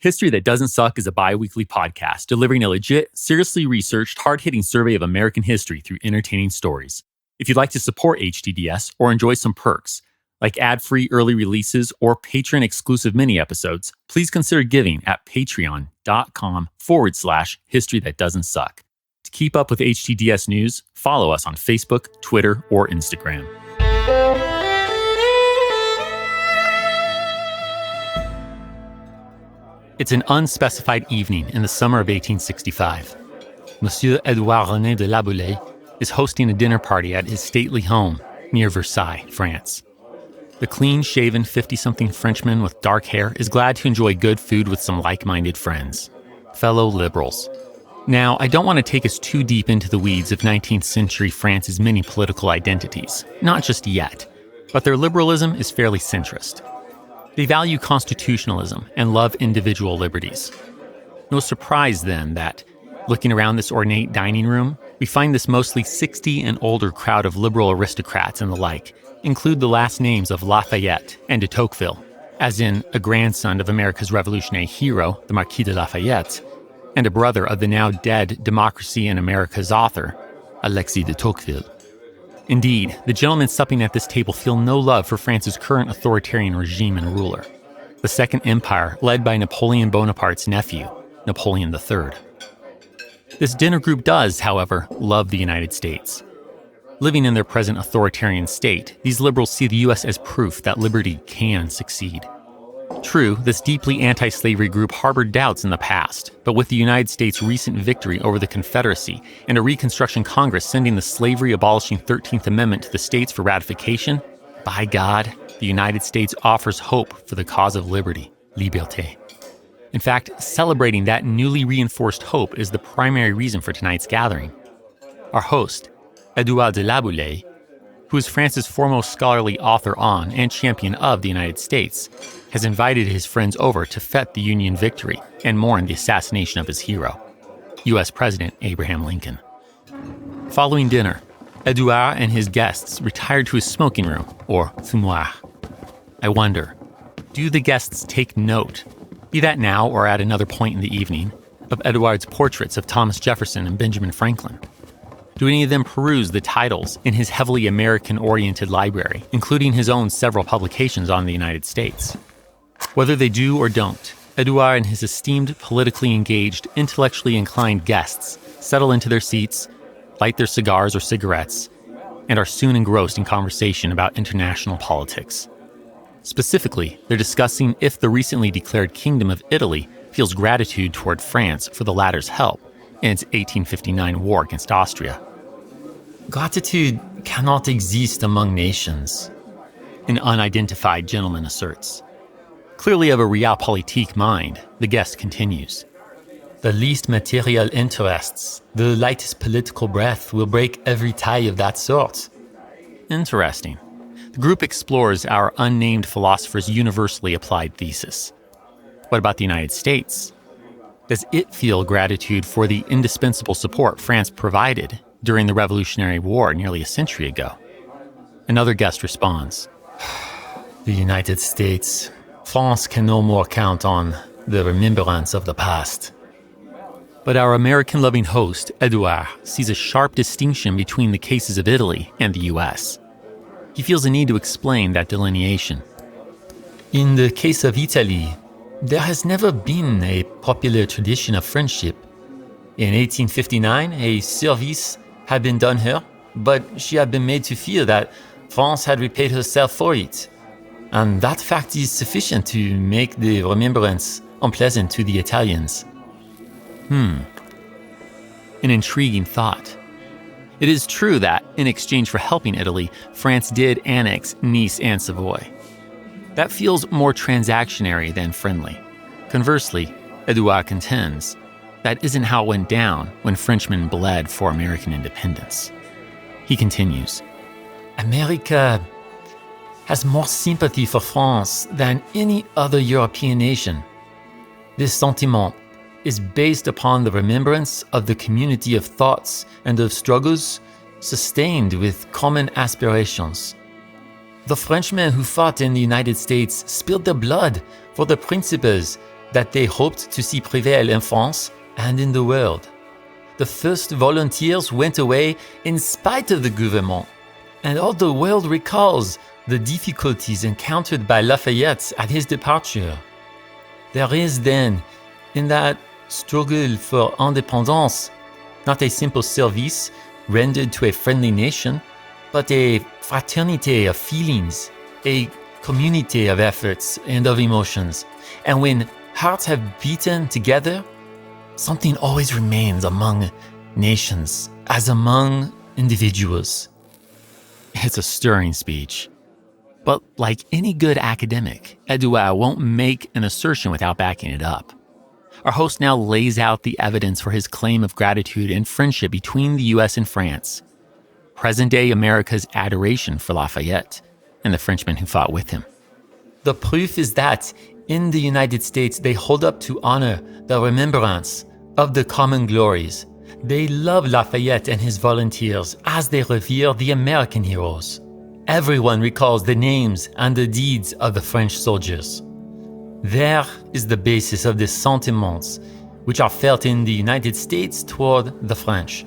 History That Doesn't Suck is a bi-weekly podcast delivering a legit, seriously researched, hard-hitting survey of American history through entertaining stories. If you'd like to support HTDS or enjoy some perks, like ad-free early releases or patron-exclusive mini-episodes, please consider giving at patreon.com/History That Doesn't Suck. To keep up with HTDS news, follow us on Facebook, Twitter, or Instagram. It's an unspecified evening in the summer of 1865. Monsieur Edouard René de La Boulaye is hosting a dinner party at his stately home near Versailles, France. The clean-shaven 50-something Frenchman with dark hair is glad to enjoy good food with some like-minded friends, fellow liberals. Now, I don't want to take us too deep into the weeds of 19th century France's many political identities, not just yet, but their liberalism is fairly centrist. They value constitutionalism and love individual liberties. No surprise, then, that, looking around this ornate dining room, we find this mostly 60 and older crowd of liberal aristocrats and the like include the last names of Lafayette and de Tocqueville, as in a grandson of America's revolutionary hero, the Marquis de Lafayette, and a brother of the now-dead Democracy in America's author, Alexis de Tocqueville. Indeed, the gentlemen supping at this table feel no love for France's current authoritarian regime and ruler, the Second Empire led by Napoleon Bonaparte's nephew, Napoleon III. This dinner group does, however, love the United States. Living in their present authoritarian state, these liberals see the U.S. as proof that liberty can succeed. True, this deeply anti-slavery group harbored doubts in the past, but with the United States' recent victory over the Confederacy and a Reconstruction Congress sending the slavery-abolishing 13th Amendment to the states for ratification, by God, the United States offers hope for the cause of liberty, Liberté. In fact, celebrating that newly reinforced hope is the primary reason for tonight's gathering. Our host, Edouard de La Boulaye, who is France's foremost scholarly author on and champion of the United States, has invited his friends over to fete the Union victory and mourn the assassination of his hero, U.S. President Abraham Lincoln. Following dinner, Edouard and his guests retired to his smoking room, or fumoir. I wonder, do the guests take note, be that now or at another point in the evening, of Edouard's portraits of Thomas Jefferson and Benjamin Franklin? Do any of them peruse the titles in his heavily American-oriented library, including his own several publications on the United States? Whether they do or don't, Edouard and his esteemed, politically engaged, intellectually inclined guests settle into their seats, light their cigars or cigarettes, and are soon engrossed in conversation about international politics. Specifically, they're discussing if the recently declared Kingdom of Italy feels gratitude toward France for the latter's help in its 1859 war against Austria. Gratitude cannot exist among nations, an unidentified gentleman asserts. Clearly of a realpolitik mind, the guest continues. The least material interests, the lightest political breath will break every tie of that sort. Interesting. The group explores our unnamed philosopher's universally applied thesis. What about the United States? Does it feel gratitude for the indispensable support France provided during the Revolutionary War nearly a century ago? Another guest responds, The United States, France can no more count on the remembrance of the past. But our American-loving host, Edouard, sees a sharp distinction between the cases of Italy and the U.S. He feels a need to explain that delineation. In the case of Italy, there has never been a popular tradition of friendship. In 1859, a service had been done her, but she had been made to feel that France had repaid herself for it. And that fact is sufficient to make the remembrance unpleasant to the Italians. An intriguing thought. It is true that, in exchange for helping Italy, France did annex Nice and Savoy. That feels more transactionary than friendly. Conversely, Edouard contends, that isn't how it went down when Frenchmen bled for American independence. He continues, America has more sympathy for France than any other European nation. This sentiment is based upon the remembrance of the community of thoughts and of struggles sustained with common aspirations. The Frenchmen who fought in the United States spilled their blood for the principles that they hoped to see prevail in France and in the world. The first volunteers went away in spite of the government, and all the world recalls the difficulties encountered by Lafayette at his departure. There is then, in that struggle for independence, not a simple service rendered to a friendly nation, but a fraternité of feelings, a community of efforts and of emotions. And when hearts have beaten together, something always remains among nations as among individuals. It's a stirring speech. But like any good academic, Edouard won't make an assertion without backing it up. Our host now lays out the evidence for his claim of gratitude and friendship between the US and France, present-day America's adoration for Lafayette and the Frenchmen who fought with him. The proof is that in the United States, they hold up to honor the remembrance of the common glories. They love Lafayette and his volunteers as they revere the American heroes. Everyone recalls the names and the deeds of the French soldiers. There is the basis of the sentiments which are felt in the United States toward the French.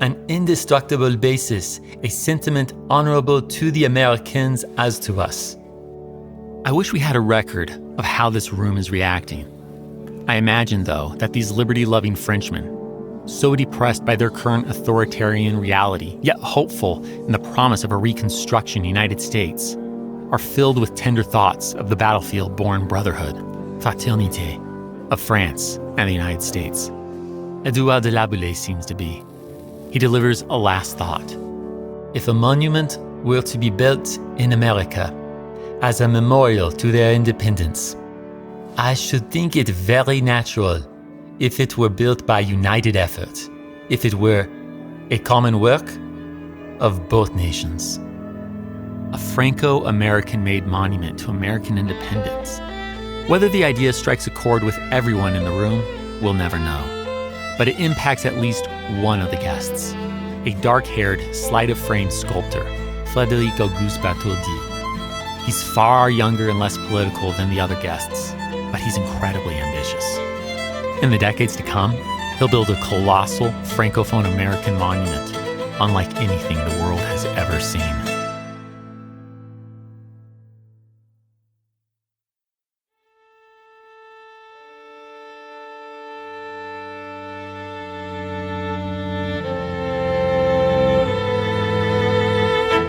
An indestructible basis, a sentiment honorable to the Americans as to us. I wish we had a record of how this room is reacting. I imagine, though, that these liberty-loving Frenchmen, so depressed by their current authoritarian reality, yet hopeful in the promise of a reconstruction United States, are filled with tender thoughts of the battlefield-born brotherhood, fraternité, of France and the United States. Edouard de Laboulaye seems to be. He delivers a last thought. If a monument were to be built in America as a memorial to their independence, I should think it very natural if it were built by united effort, if it were a common work of both nations. A Franco-American-made monument to American independence. Whether the idea strikes a chord with everyone in the room, we'll never know. But it impacts at least one of the guests, a dark-haired, sleight-of-frame sculptor, Frédéric-Auguste Bartholdi. He's far younger and less political than the other guests, but he's incredibly ambitious. In the decades to come, he'll build a colossal Francophone American monument, unlike anything the world has ever seen.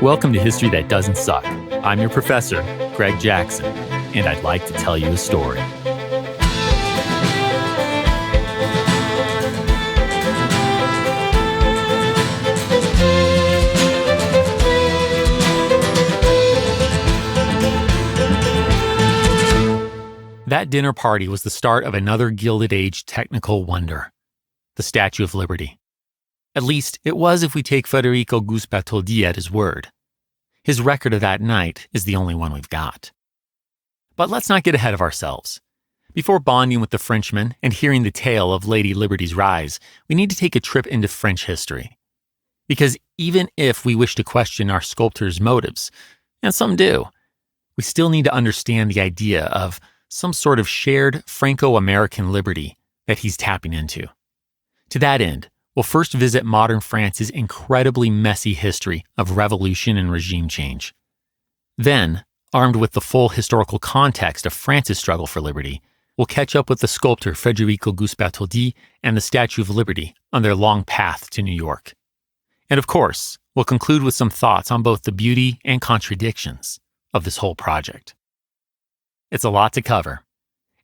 Welcome to History That Doesn't Suck. I'm your professor, Greg Jackson, and I'd like to tell you a story. That dinner party was the start of another Gilded Age technical wonder, the Statue of Liberty. At least, it was if we take Frédéric-Auguste Bartholdi at his word. His record of that night is the only one we've got. But let's not get ahead of ourselves. Before bonding with the Frenchmen and hearing the tale of Lady Liberty's rise, we need to take a trip into French history. Because even if we wish to question our sculptor's motives, and some do, we still need to understand the idea of some sort of shared Franco-American liberty that he's tapping into. To that end, we'll first visit modern France's incredibly messy history of revolution and regime change. Then, armed with the full historical context of France's struggle for liberty, we'll catch up with the sculptor Frédéric-Auguste Bartholdi and the Statue of Liberty on their long path to New York. And of course, we'll conclude with some thoughts on both the beauty and contradictions of this whole project. It's a lot to cover,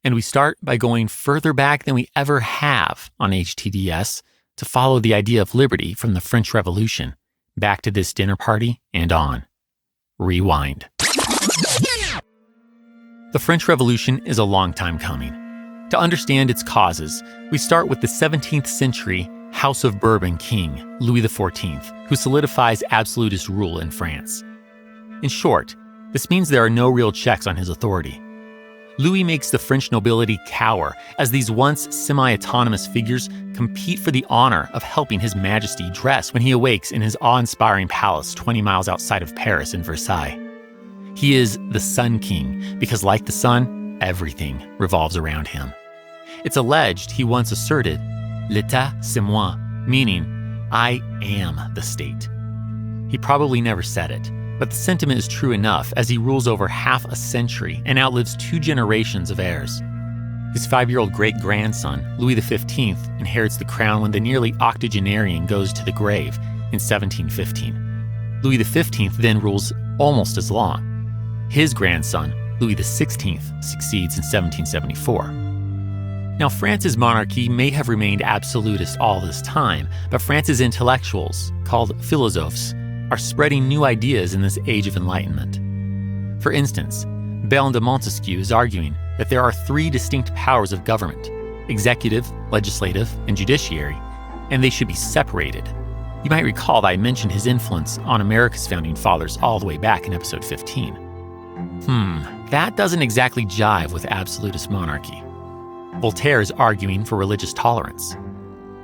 and we start by going further back than we ever have on HTDS to follow the idea of liberty from the French Revolution back to this dinner party and on. Rewind. The French Revolution is a long time coming. To understand its causes, we start with the 17th century House of Bourbon king, Louis XIV, who solidifies absolutist rule in France. In short, this means there are no real checks on his authority. Louis makes the French nobility cower as these once semi-autonomous figures compete for the honor of helping His Majesty dress when he awakes in his awe-inspiring palace 20 miles outside of Paris in Versailles. He is the Sun King because, like the sun, everything revolves around him. It's alleged he once asserted, "L'État, c'est moi," meaning, "I am the state." He probably never said it, but the sentiment is true enough as he rules over half a century and outlives 2 generations of heirs. His 5-year-old great-grandson, Louis XV, inherits the crown when the nearly octogenarian goes to the grave in 1715. Louis XV then rules almost as long. His grandson, Louis XVI, succeeds in 1774. Now, France's monarchy may have remained absolutist all this time, but France's intellectuals, called philosophes, are spreading new ideas in this age of enlightenment. For instance, Baron de Montesquieu is arguing that there are 3 distinct powers of government: executive, legislative, and judiciary, and they should be separated. You might recall that I mentioned his influence on America's founding fathers all the way back in episode 15. That doesn't exactly jive with absolutist monarchy. Voltaire is arguing for religious tolerance.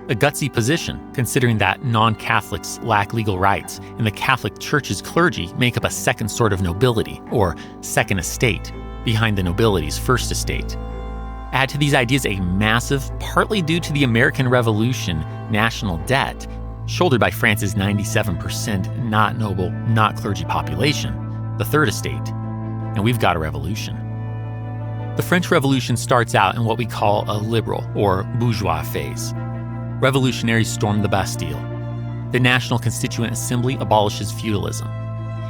A gutsy position, considering that non-Catholics lack legal rights and the Catholic Church's clergy make up a second sort of nobility, or second estate, behind the nobility's first estate. Add to these ideas a massive, partly due to the American Revolution, national debt, shouldered by France's 97% not noble, not clergy population, the third estate, and we've got a revolution. The French Revolution starts out in what we call a liberal, or bourgeois phase. Revolutionaries storm the Bastille. The National Constituent Assembly abolishes feudalism.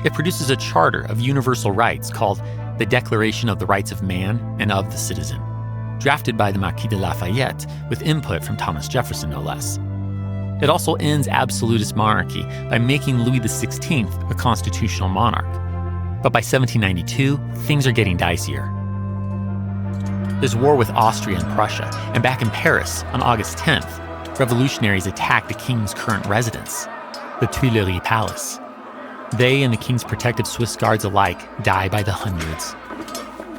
It produces a charter of universal rights called the Declaration of the Rights of Man and of the Citizen, drafted by the Marquis de Lafayette with input from Thomas Jefferson, no less. It also ends absolutist monarchy by making Louis XVI a constitutional monarch. But by 1792, things are getting dicier. There's war with Austria and Prussia, and back in Paris, on August 10th, revolutionaries attack the king's current residence, the Tuileries Palace. They and the king's protective Swiss guards alike die by the hundreds.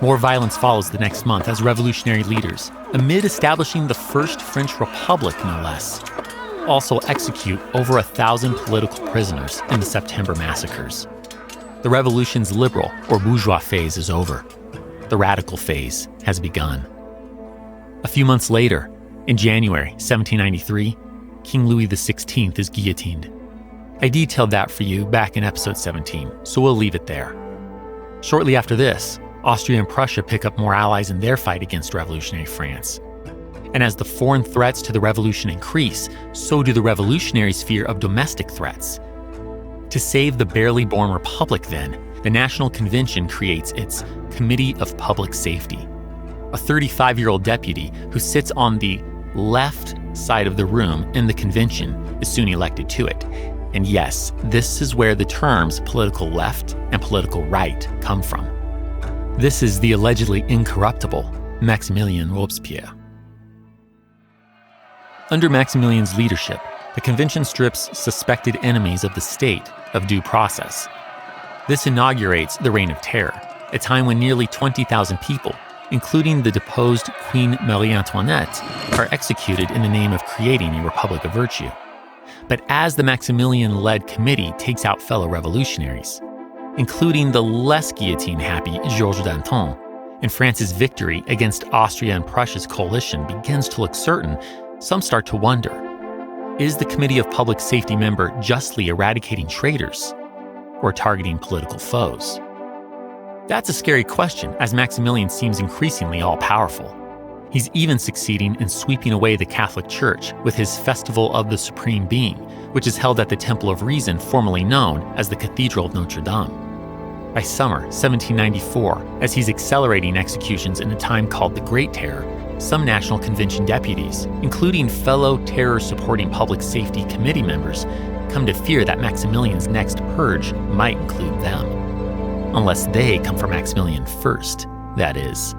More violence follows the next month as revolutionary leaders, amid establishing the first French Republic, no less, also execute over 1,000 political prisoners in the September massacres. The revolution's liberal or bourgeois phase is over. The radical phase has begun. A few months later, in January 1793, King Louis XVI is guillotined. I detailed that for you back in episode 17, so we'll leave it there. Shortly after this, Austria and Prussia pick up more allies in their fight against revolutionary France. And as the foreign threats to the revolution increase, so do the revolutionaries' fear of domestic threats. To save the barely born republic, then, the National Convention creates its Committee of Public Safety. A 35-year-old deputy who sits on the left side of the room in the convention is soon elected to it. And yes, this is where the terms political left and political right come from. This is the allegedly incorruptible Maximilien Robespierre. Under Maximilien's leadership, the convention strips suspected enemies of the state of due process. This inaugurates the Reign of Terror, a time when nearly 20,000 people, including the deposed Queen Marie Antoinette, are executed in the name of creating a republic of virtue. But as the Maximilian-led committee takes out fellow revolutionaries, including the less guillotine-happy Georges Danton, and France's victory against Austria and Prussia's coalition begins to look certain, some start to wonder, is the Committee of Public Safety member justly eradicating traitors or targeting political foes? That's a scary question, as Maximilian seems increasingly all-powerful. He's even succeeding in sweeping away the Catholic Church with his Festival of the Supreme Being, which is held at the Temple of Reason, formerly known as the Cathedral of Notre Dame. By summer 1794, as he's accelerating executions in a time called the Great Terror, some National Convention deputies, including fellow terror-supporting Public Safety Committee members, come to fear that Maximilian's next purge might include them. Unless they come for Maximilian first, that is.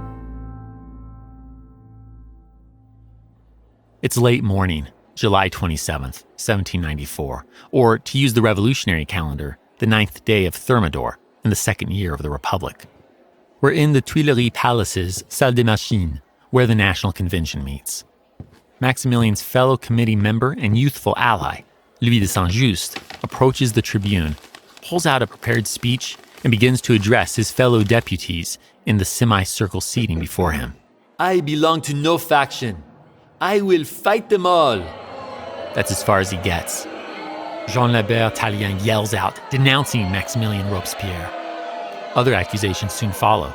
It's late morning, July 27th, 1794, or to use the revolutionary calendar, the 9th day of Thermidor in the second year of the Republic. We're in the Tuileries Palace's Salle des Machines, where the National Convention meets. Maximilian's fellow committee member and youthful ally, Louis de Saint-Just, approaches the tribune, pulls out a prepared speech, and begins to address his fellow deputies in the semicircle seating before him. I belong to no faction. I will fight them all. That's as far as he gets. Jean Lambert Tallien yells out, denouncing Maximilien Robespierre. Other accusations soon follow.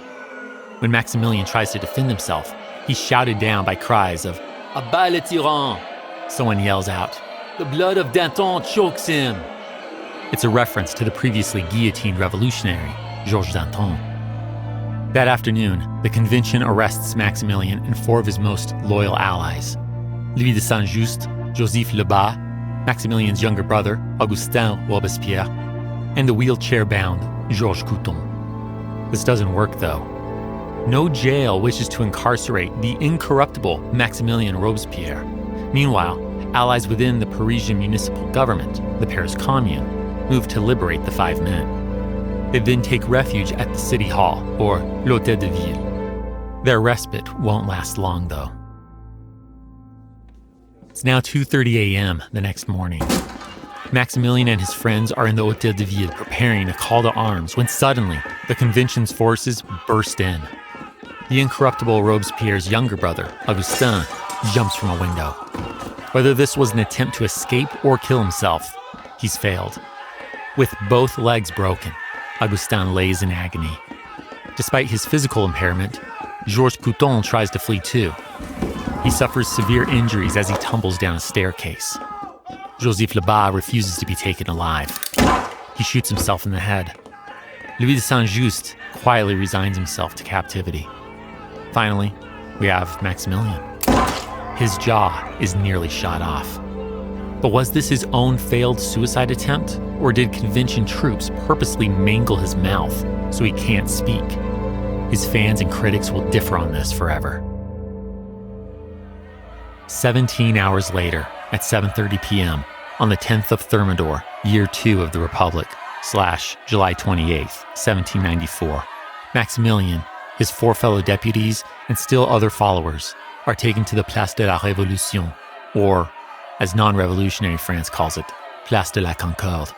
When Maximilien tries to defend himself, he's shouted down by cries of, "Abat le tyran!" Someone yells out, "The blood of Danton chokes him!" It's a reference to the previously guillotined revolutionary, Georges Danton. That afternoon, the convention arrests Maximilien and four of his most loyal allies, Louis de Saint-Just, Joseph Lebas, Maximilien's younger brother, Augustin Robespierre, and the wheelchair-bound Georges Couthon. This doesn't work, though. No jail wishes to incarcerate the incorruptible Maximilien Robespierre. Meanwhile, allies within the Parisian municipal government, the Paris Commune, move to liberate the five men. They then take refuge at the city hall, or l'Hôtel de Ville. Their respite won't last long, though. It's now 2:30 a.m. the next morning. Maximilien and his friends are in the Hôtel de Ville preparing a call to arms when suddenly the convention's forces burst in. The incorruptible Robespierre's younger brother, Augustin, jumps from a window. Whether this was an attempt to escape or kill himself, he's failed. With both legs broken, Augustin lays in agony. Despite his physical impairment, Georges Couthon tries to flee too. He suffers severe injuries as he tumbles down a staircase. Joseph Lebas refuses to be taken alive. He shoots himself in the head. Louis de Saint-Just quietly resigns himself to captivity. Finally, we have Maximilien. His jaw is nearly shot off. But was this his own failed suicide attempt, or did convention troops purposely mangle his mouth so he can't speak? His fans and critics will differ on this forever. 17 hours later, at 7:30 p.m., on the 10th of Thermidor, year 2 of the Republic, / July 28th, 1794, Maximilien, his 4 fellow deputies, and still other followers are taken to the Place de la Révolution, or, as non-revolutionary France calls it, Place de la Concorde.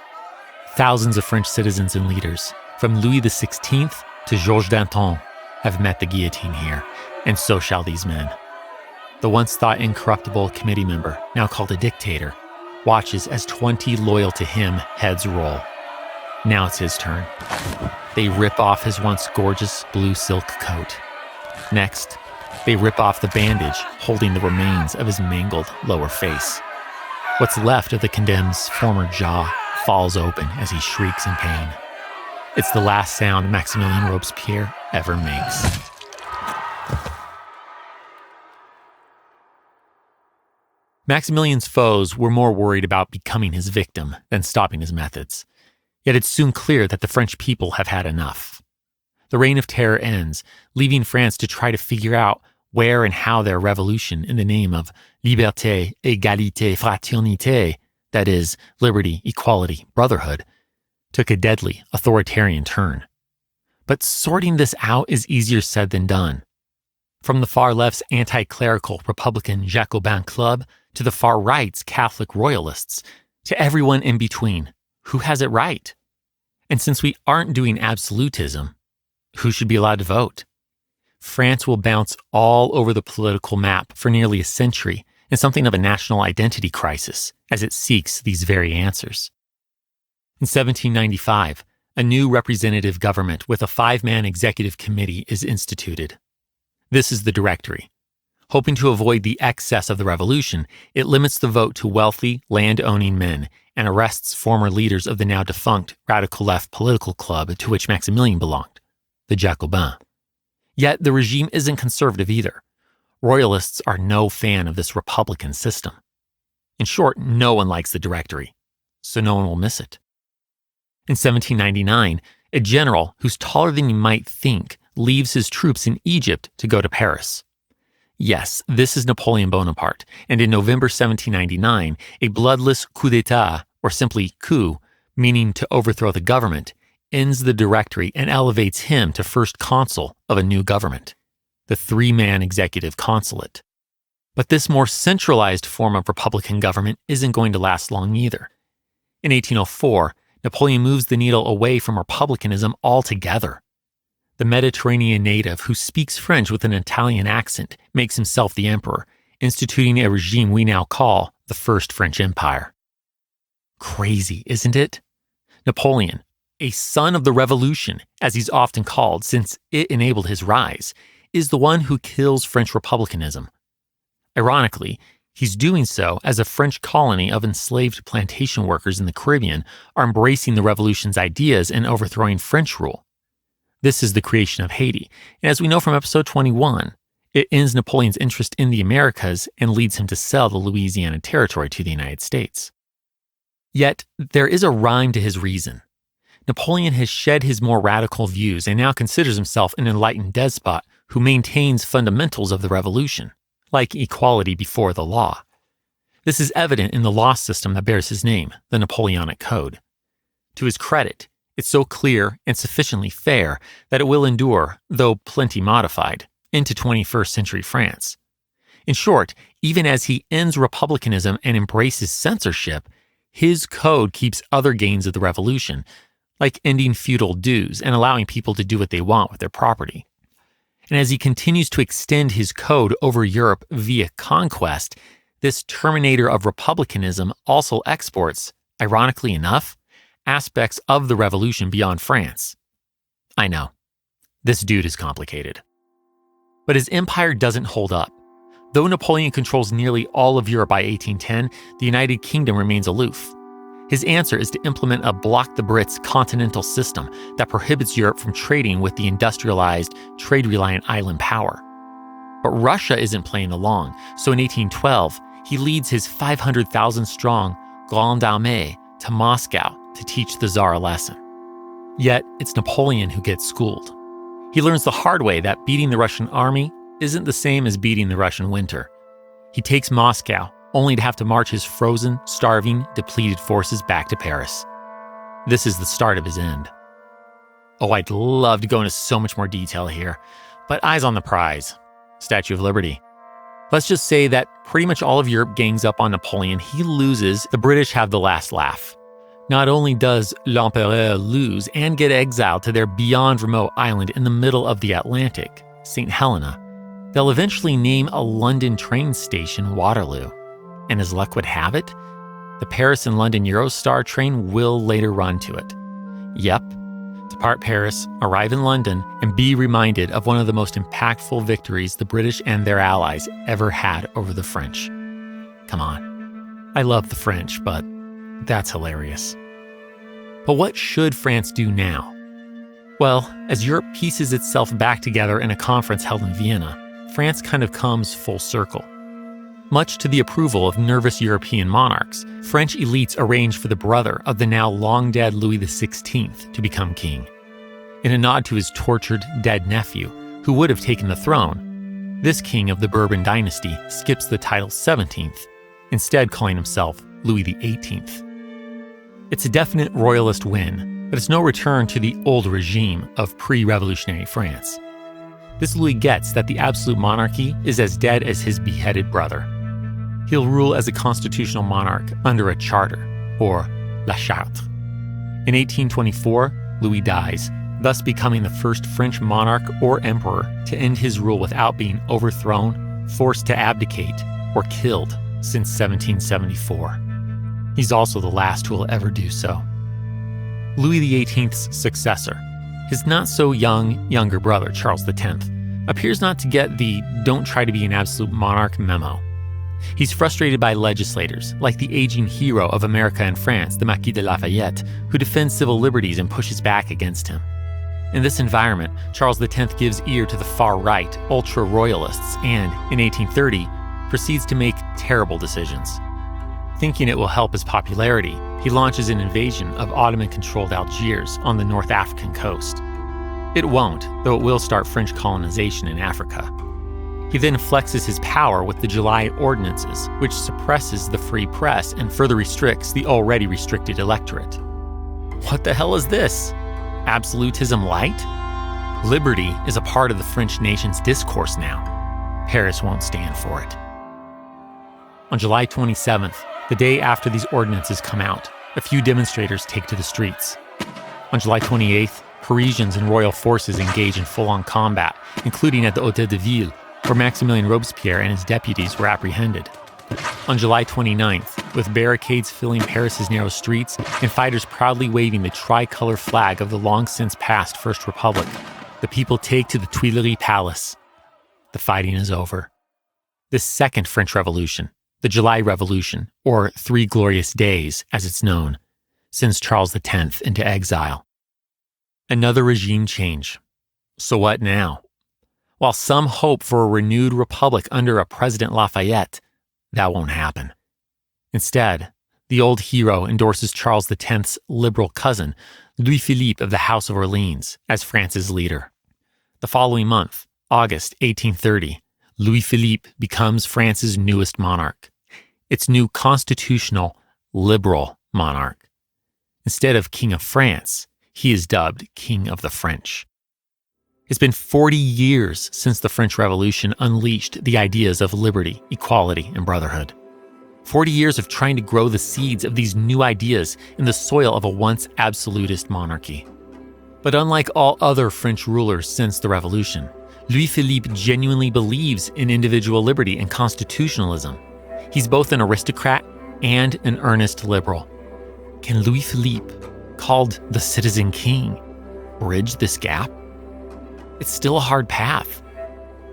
Thousands of French citizens and leaders, from Louis XVI to Georges Danton, have met the guillotine here, and so shall these men. The once-thought incorruptible committee member, now called a dictator, watches as 20 loyal to him heads roll. Now it's his turn. They rip off his once gorgeous blue silk coat. Next, they rip off the bandage holding the remains of his mangled lower face. What's left of the condemned's former jaw falls open as he shrieks in pain. It's the last sound Maximilien Robespierre ever makes. Maximilien's foes were more worried about becoming his victim than stopping his methods. Yet it's soon clear that the French people have had enough. The Reign of Terror ends, leaving France to try to figure out where and how their revolution in the name of Liberté, égalité, fraternelle, that is, liberty, equality, brotherhood, took a deadly, authoritarian turn. But sorting this out is easier said than done. From the far left's anti-clerical Republican Jacobin Club to the far right's Catholic Royalists, to everyone in between, who has it right? And since we aren't doing absolutism, who should be allowed to vote? France will bounce all over the political map for nearly a century in something of a national identity crisis as it seeks these very answers. In 1795, a new representative government with a 5-man executive committee is instituted. This is the Directory. Hoping to avoid the excess of the revolution, it limits the vote to wealthy, land-owning men and arrests former leaders of the now defunct radical left political club to which Maximilien belonged, the Jacobins. Yet the regime isn't conservative either. Royalists are no fan of this republican system. In short, no one likes the Directory, so no one will miss it. In 1799, a general who's taller than you might think leaves his troops in Egypt to go to Paris. Yes, this is Napoleon Bonaparte, and in November 1799, a bloodless coup d'etat, or simply coup, meaning to overthrow the government, ends the Directory and elevates him to first consul of a new government, the 3-man executive consulate. But this more centralized form of republican government isn't going to last long either. In 1804, Napoleon moves the needle away from republicanism altogether. The Mediterranean native who speaks French with an Italian accent makes himself the emperor, instituting a regime we now call the First French Empire. Crazy, isn't it? Napoleon, a son of the Revolution, as he's often called since it enabled his rise, is the one who kills French republicanism. Ironically, he's doing so as a French colony of enslaved plantation workers in the Caribbean are embracing the revolution's ideas and overthrowing French rule. This is the creation of Haiti, and as we know from episode 21, it ends Napoleon's interest in the Americas and leads him to sell the Louisiana Territory to the United States. Yet, there is a rhyme to his reason. Napoleon has shed his more radical views and now considers himself an enlightened despot who maintains fundamentals of the revolution, like equality before the law. This is evident in the law system that bears his name, the Napoleonic Code. To his credit, it's so clear and sufficiently fair that it will endure, though plenty modified, into 21st century France. In short, even as he ends republicanism and embraces censorship, his code keeps other gains of the revolution, like ending feudal dues and allowing people to do what they want with their property. And as he continues to extend his code over Europe via conquest, this terminator of republicanism also exports, ironically enough, aspects of the revolution beyond France. I know, this dude is complicated. But his empire doesn't hold up. Though Napoleon controls nearly all of Europe by 1810, the United Kingdom remains aloof. His answer is to implement a block the Brits continental system that prohibits Europe from trading with the industrialized, trade-reliant island power. But Russia isn't playing along, so in 1812, he leads his 500,000-strong Grande Armée to Moscow to teach the Tsar a lesson. Yet, it's Napoleon who gets schooled. He learns the hard way that beating the Russian army isn't the same as beating the Russian winter. He takes Moscow, only to have to march his frozen, starving, depleted forces back to Paris. This is the start of his end. Oh, I'd love to go into so much more detail here, but eyes on the prize, Statue of Liberty. Let's just say that pretty much all of Europe gangs up on Napoleon. He loses, the British have the last laugh. Not only does l'Empereur lose and get exiled to their beyond remote island in the middle of the Atlantic, St. Helena, they'll eventually name a London train station Waterloo. And as luck would have it, the Paris and London Eurostar train will later run to it. Yep, depart Paris, arrive in London, and be reminded of one of the most impactful victories the British and their allies ever had over the French. Come on. I love the French, but that's hilarious. But what should France do now? Well, as Europe pieces itself back together in a conference held in Vienna, France kind of comes full circle. Much to the approval of nervous European monarchs, French elites arrange for the brother of the now long-dead Louis XVI to become king. In a nod to his tortured, dead nephew, who would have taken the throne, this king of the Bourbon dynasty skips the title 17th, instead calling himself Louis XVIII. It's a definite royalist win, but it's no return to the old regime of pre-revolutionary France. This Louis gets that the absolute monarchy is as dead as his beheaded brother. He'll rule as a constitutional monarch under a charter, or La Charte. In 1824, Louis dies, thus becoming the first French monarch or emperor to end his rule without being overthrown, forced to abdicate, or killed since 1774. He's also the last who will ever do so. Louis XVIII's successor, his not-so-young younger brother, Charles X, appears not to get the "don't try to be an absolute monarch" memo. He's frustrated by legislators, like the aging hero of America and France, the Marquis de Lafayette, who defends civil liberties and pushes back against him. In this environment, Charles X gives ear to the far-right, ultra-royalists, and, in 1830, proceeds to make terrible decisions. Thinking it will help his popularity, he launches an invasion of Ottoman-controlled Algiers on the North African coast. It won't, though it will start French colonization in Africa. He then flexes his power with the July Ordinances, which suppresses the free press and further restricts the already restricted electorate. What the hell is this? Absolutism light? Liberty is a part of the French nation's discourse now. Paris won't stand for it. On July 27th, the day after these ordinances come out, a few demonstrators take to the streets. On July 28th, Parisians and royal forces engage in full-on combat, including at the Hôtel de Ville, where Maximilien Robespierre and his deputies were apprehended. On July 29th, with barricades filling Paris's narrow streets and fighters proudly waving the tricolor flag of the long-since-past First Republic, the people take to the Tuileries Palace. The fighting is over. The Second French Revolution, the July Revolution, or Three Glorious Days, as it's known, sends Charles X into exile. Another regime change. So what now? While some hope for a renewed republic under a President Lafayette, that won't happen. Instead, the old hero endorses Charles X's liberal cousin, Louis-Philippe of the House of Orleans, as France's leader. The following month, August 1830, Louis-Philippe becomes France's newest monarch, its new constitutional, liberal monarch. Instead of King of France, he is dubbed King of the French. It's been 40 years since the French Revolution unleashed the ideas of liberty, equality, and brotherhood. 40 years of trying to grow the seeds of these new ideas in the soil of a once absolutist monarchy. But unlike all other French rulers since the Revolution, Louis-Philippe genuinely believes in individual liberty and constitutionalism. He's both an aristocrat and an earnest liberal. Can Louis-Philippe, called the Citizen King, bridge this gap? It's still a hard path.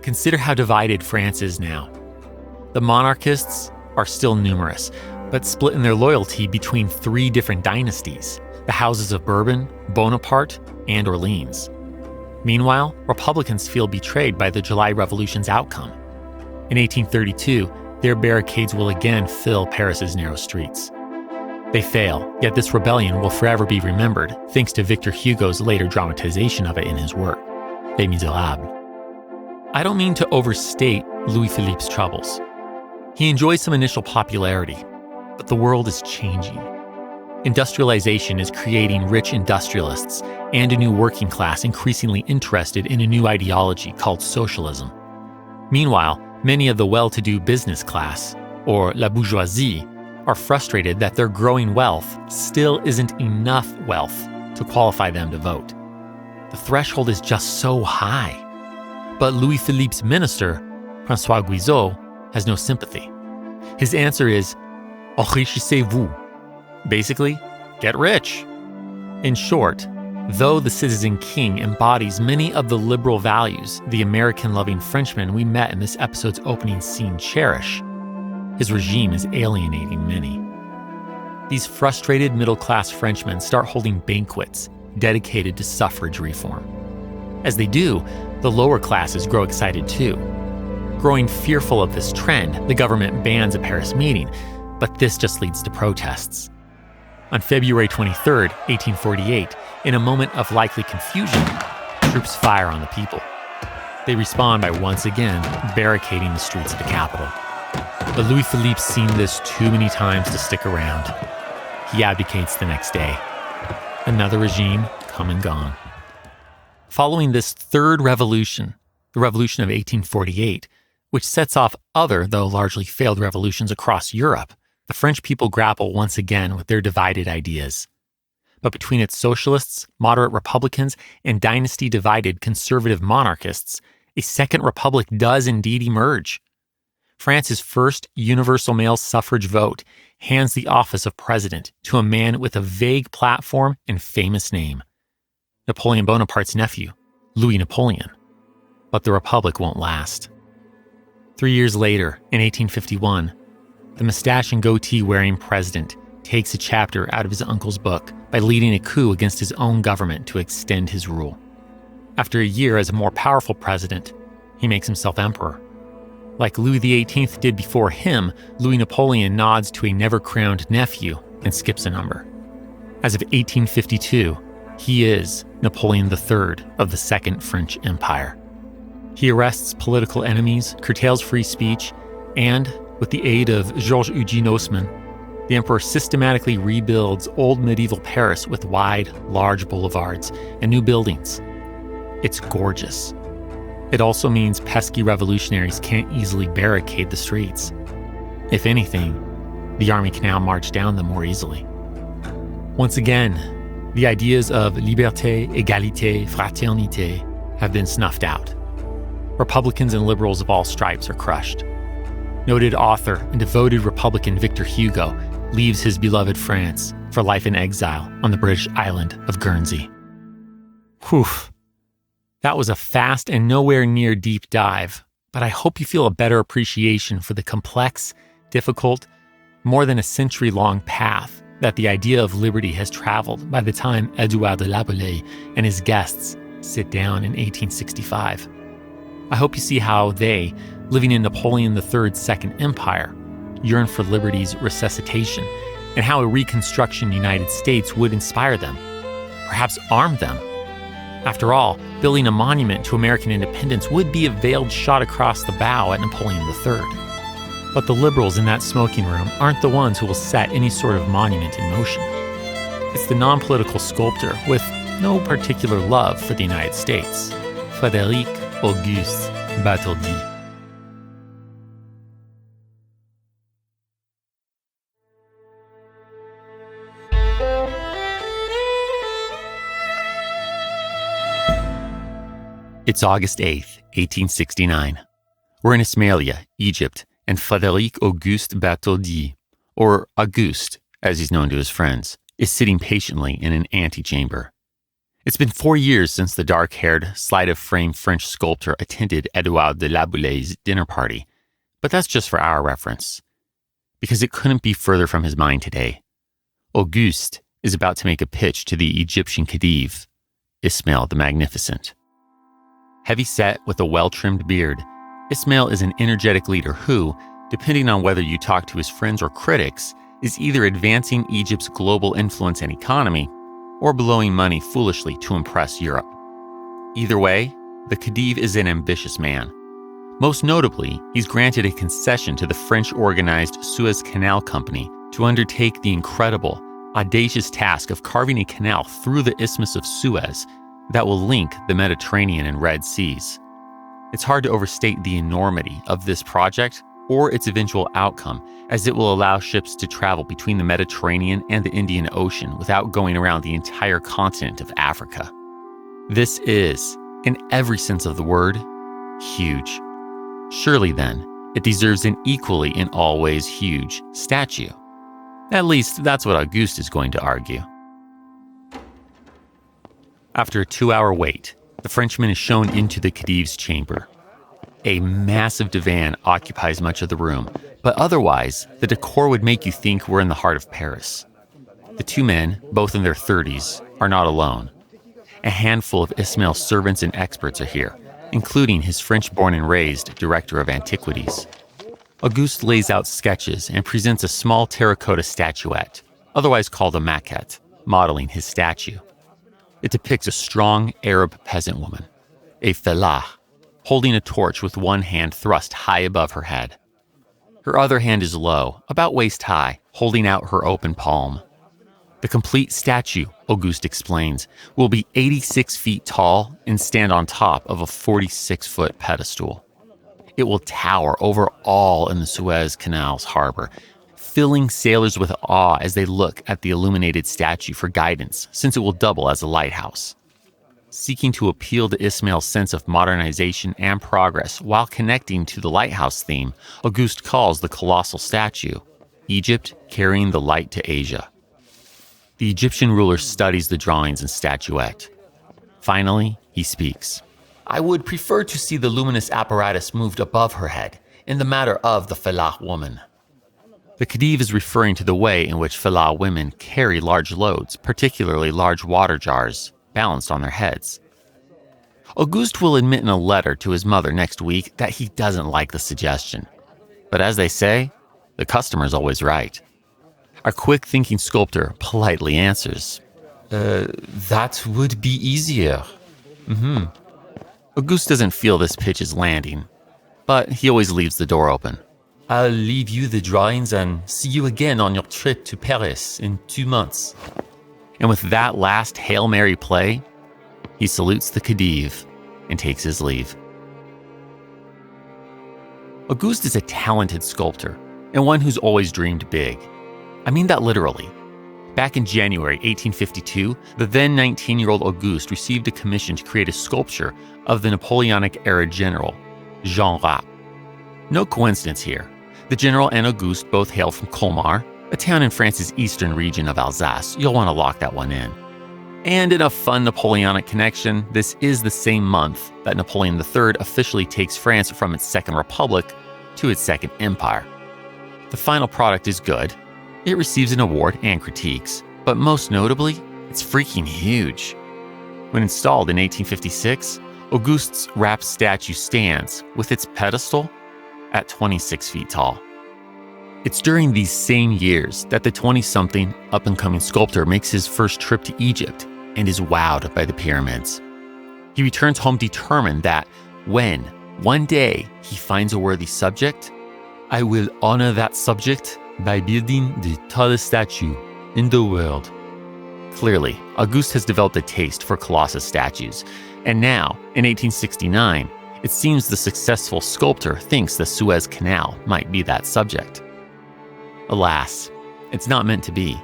Consider how divided France is now. The monarchists are still numerous, but split in their loyalty between three different dynasties, the houses of Bourbon, Bonaparte, and Orleans. Meanwhile, Republicans feel betrayed by the July Revolution's outcome. In 1832, their barricades will again fill Paris's narrow streets. They fail, yet this rebellion will forever be remembered thanks to Victor Hugo's later dramatization of it in his work, Les Misérables. I don't mean to overstate Louis-Philippe's troubles. He enjoys some initial popularity, but the world is changing. Industrialization is creating rich industrialists and a new working class increasingly interested in a new ideology called socialism. Meanwhile, many of the well-to-do business class, or la bourgeoisie, are frustrated that their growing wealth still isn't enough wealth to qualify them to vote. The threshold is just so high. But Louis-Philippe's minister, François Guizot, has no sympathy. His answer is, enrichissez-vous. Basically, get rich. In short, though the Citizen King embodies many of the liberal values the American-loving Frenchmen we met in this episode's opening scene cherish, his regime is alienating many. These frustrated middle-class Frenchmen start holding banquets dedicated to suffrage reform. As they do, the lower classes grow excited too. Growing fearful of this trend, the government bans a Paris meeting, but this just leads to protests. On February 23, 1848, in a moment of likely confusion, troops fire on the people. They respond by once again barricading the streets of the capital. But Louis-Philippe's seen this too many times to stick around. He abdicates the next day. Another regime come and gone. Following this third revolution, the Revolution of 1848, which sets off other, though largely failed revolutions across Europe, the French people grapple once again with their divided ideas. But between its socialists, moderate republicans, and dynasty-divided conservative monarchists, a second republic does indeed emerge. France's first universal male suffrage vote hands the office of president to a man with a vague platform and famous name, Napoleon Bonaparte's nephew, Louis Napoleon. But the republic won't last. 3 years later, in 1851, the mustache and goatee-wearing president takes a chapter out of his uncle's book by leading a coup against his own government to extend his rule. After a year as a more powerful president, he makes himself emperor. Like Louis XVIII did before him, Louis Napoleon nods to a never-crowned nephew and skips a number. As of 1852, he is Napoleon III of the Second French Empire. He arrests political enemies, curtails free speech, and, with the aid of Georges-Eugène Haussmann, the emperor systematically rebuilds old medieval Paris with wide, large boulevards and new buildings. It's gorgeous. It also means pesky revolutionaries can't easily barricade the streets. If anything, the army can now march down them more easily. Once again, The ideas of liberté, égalité, fraternelle have been snuffed out. Republicans and liberals of all stripes are crushed. Noted author and devoted Republican Victor Hugo leaves his beloved France for life in exile on the British island of Guernsey. Whew. That was a fast and nowhere near deep dive, but I hope you feel a better appreciation for the complex, difficult, more than a century-long path that the idea of liberty has traveled by the time Edouard de Laboulaye and his guests sit down in 1865. I hope you see how they, living in Napoleon III's Second Empire, yearn for liberty's resuscitation, and how a Reconstruction United States would inspire them, perhaps arm them. After all, building a monument to American independence would be a veiled shot across the bow at Napoleon III. But the liberals in that smoking room aren't the ones who will set any sort of monument in motion. It's the non-political sculptor with no particular love for the United States, Frédéric-Auguste Bartholdi. It's August 8th, 1869. We're in Ismailia, Egypt, and Frédéric-Auguste Bartholdi, or Auguste, as he's known to his friends, is sitting patiently in an antechamber. It's been 4 years since the dark-haired, sleight-of-frame French sculptor attended Edouard de Laboulay's dinner party, but that's just for our reference, because it couldn't be further from his mind today. Auguste is about to make a pitch to the Egyptian Khedive, Ismail the Magnificent. Heavy-set with a well-trimmed beard, Ismail is an energetic leader who, depending on whether you talk to his friends or critics, is either advancing Egypt's global influence and economy or blowing money foolishly to impress Europe. Either way, the Khedive is an ambitious man. Most notably, he's granted a concession to the French-organized Suez Canal Company to undertake the incredible, audacious task of carving a canal through the Isthmus of Suez that will link the Mediterranean and Red Seas. It's hard to overstate the enormity of this project or its eventual outcome, as it will allow ships to travel between the Mediterranean and the Indian Ocean without going around the entire continent of Africa. This is, in every sense of the word, huge. Surely then, it deserves an equally in all ways huge statue. At least that's what Auguste is going to argue. After a 2-hour wait, the Frenchman is shown into the Khedive's chamber. A massive divan occupies much of the room, but otherwise, the decor would make you think we're in the heart of Paris. The two men, both in their 30s, are not alone. A handful of Ismail's servants and experts are here, including his French-born and raised director of antiquities. Auguste lays out sketches and presents a small terracotta statuette, otherwise called a maquette, modeling his statue. It depicts a strong Arab peasant woman, a fellah, holding a torch with one hand thrust high above her head. Her other hand is low, about waist high, holding out her open palm. The complete statue, Auguste explains, will be 86 feet tall and stand on top of a 46-foot pedestal. It will tower over all in the Suez Canal's harbor, filling sailors with awe as they look at the illuminated statue for guidance, since it will double as a lighthouse. Seeking to appeal to Ismail's sense of modernization and progress while connecting to the lighthouse theme, Auguste calls the colossal statue, Egypt Carrying the Light to Asia. The Egyptian ruler studies the drawings and statuette. Finally, he speaks. I would prefer to see the luminous apparatus moved above her head, in the matter of the fellah woman. The Khedive is referring to the way in which fellah women carry large loads, particularly large water jars, balanced on their heads. Auguste will admit in a letter to his mother next week that he doesn't like the suggestion. But as they say, the customer's always right. Our quick-thinking sculptor politely answers, that would be easier. Auguste doesn't feel this pitch is landing, but he always leaves the door open. I'll leave you the drawings and see you again on your trip to Paris in 2 months. And with that last Hail Mary play, he salutes the Khedive and takes his leave. Auguste is a talented sculptor and one who's always dreamed big. I mean that literally. Back in January 1852, the then 19-year-old Auguste received a commission to create a sculpture of the Napoleonic-era general, Jean Rapp. No coincidence here. The general and Auguste both hail from Colmar, a town in France's eastern region of Alsace. You'll want to lock that one in. And in a fun Napoleonic connection, this is the same month that Napoleon III officially takes France from its Second Republic to its Second Empire. The final product is good. It receives an award and critiques, but most notably, it's freaking huge. When installed in 1856, Auguste's Rapp statue stands, with its pedestal, at 26 feet tall. It's during these same years that the 20-something up-and-coming sculptor makes his first trip to Egypt and is wowed by the pyramids. He returns home determined that when, one day, he finds a worthy subject, I will honor that subject by building the tallest statue in the world. Clearly, Auguste has developed a taste for colossus statues, and now, in 1869, it seems the successful sculptor thinks the Suez Canal might be that subject. Alas, it's not meant to be.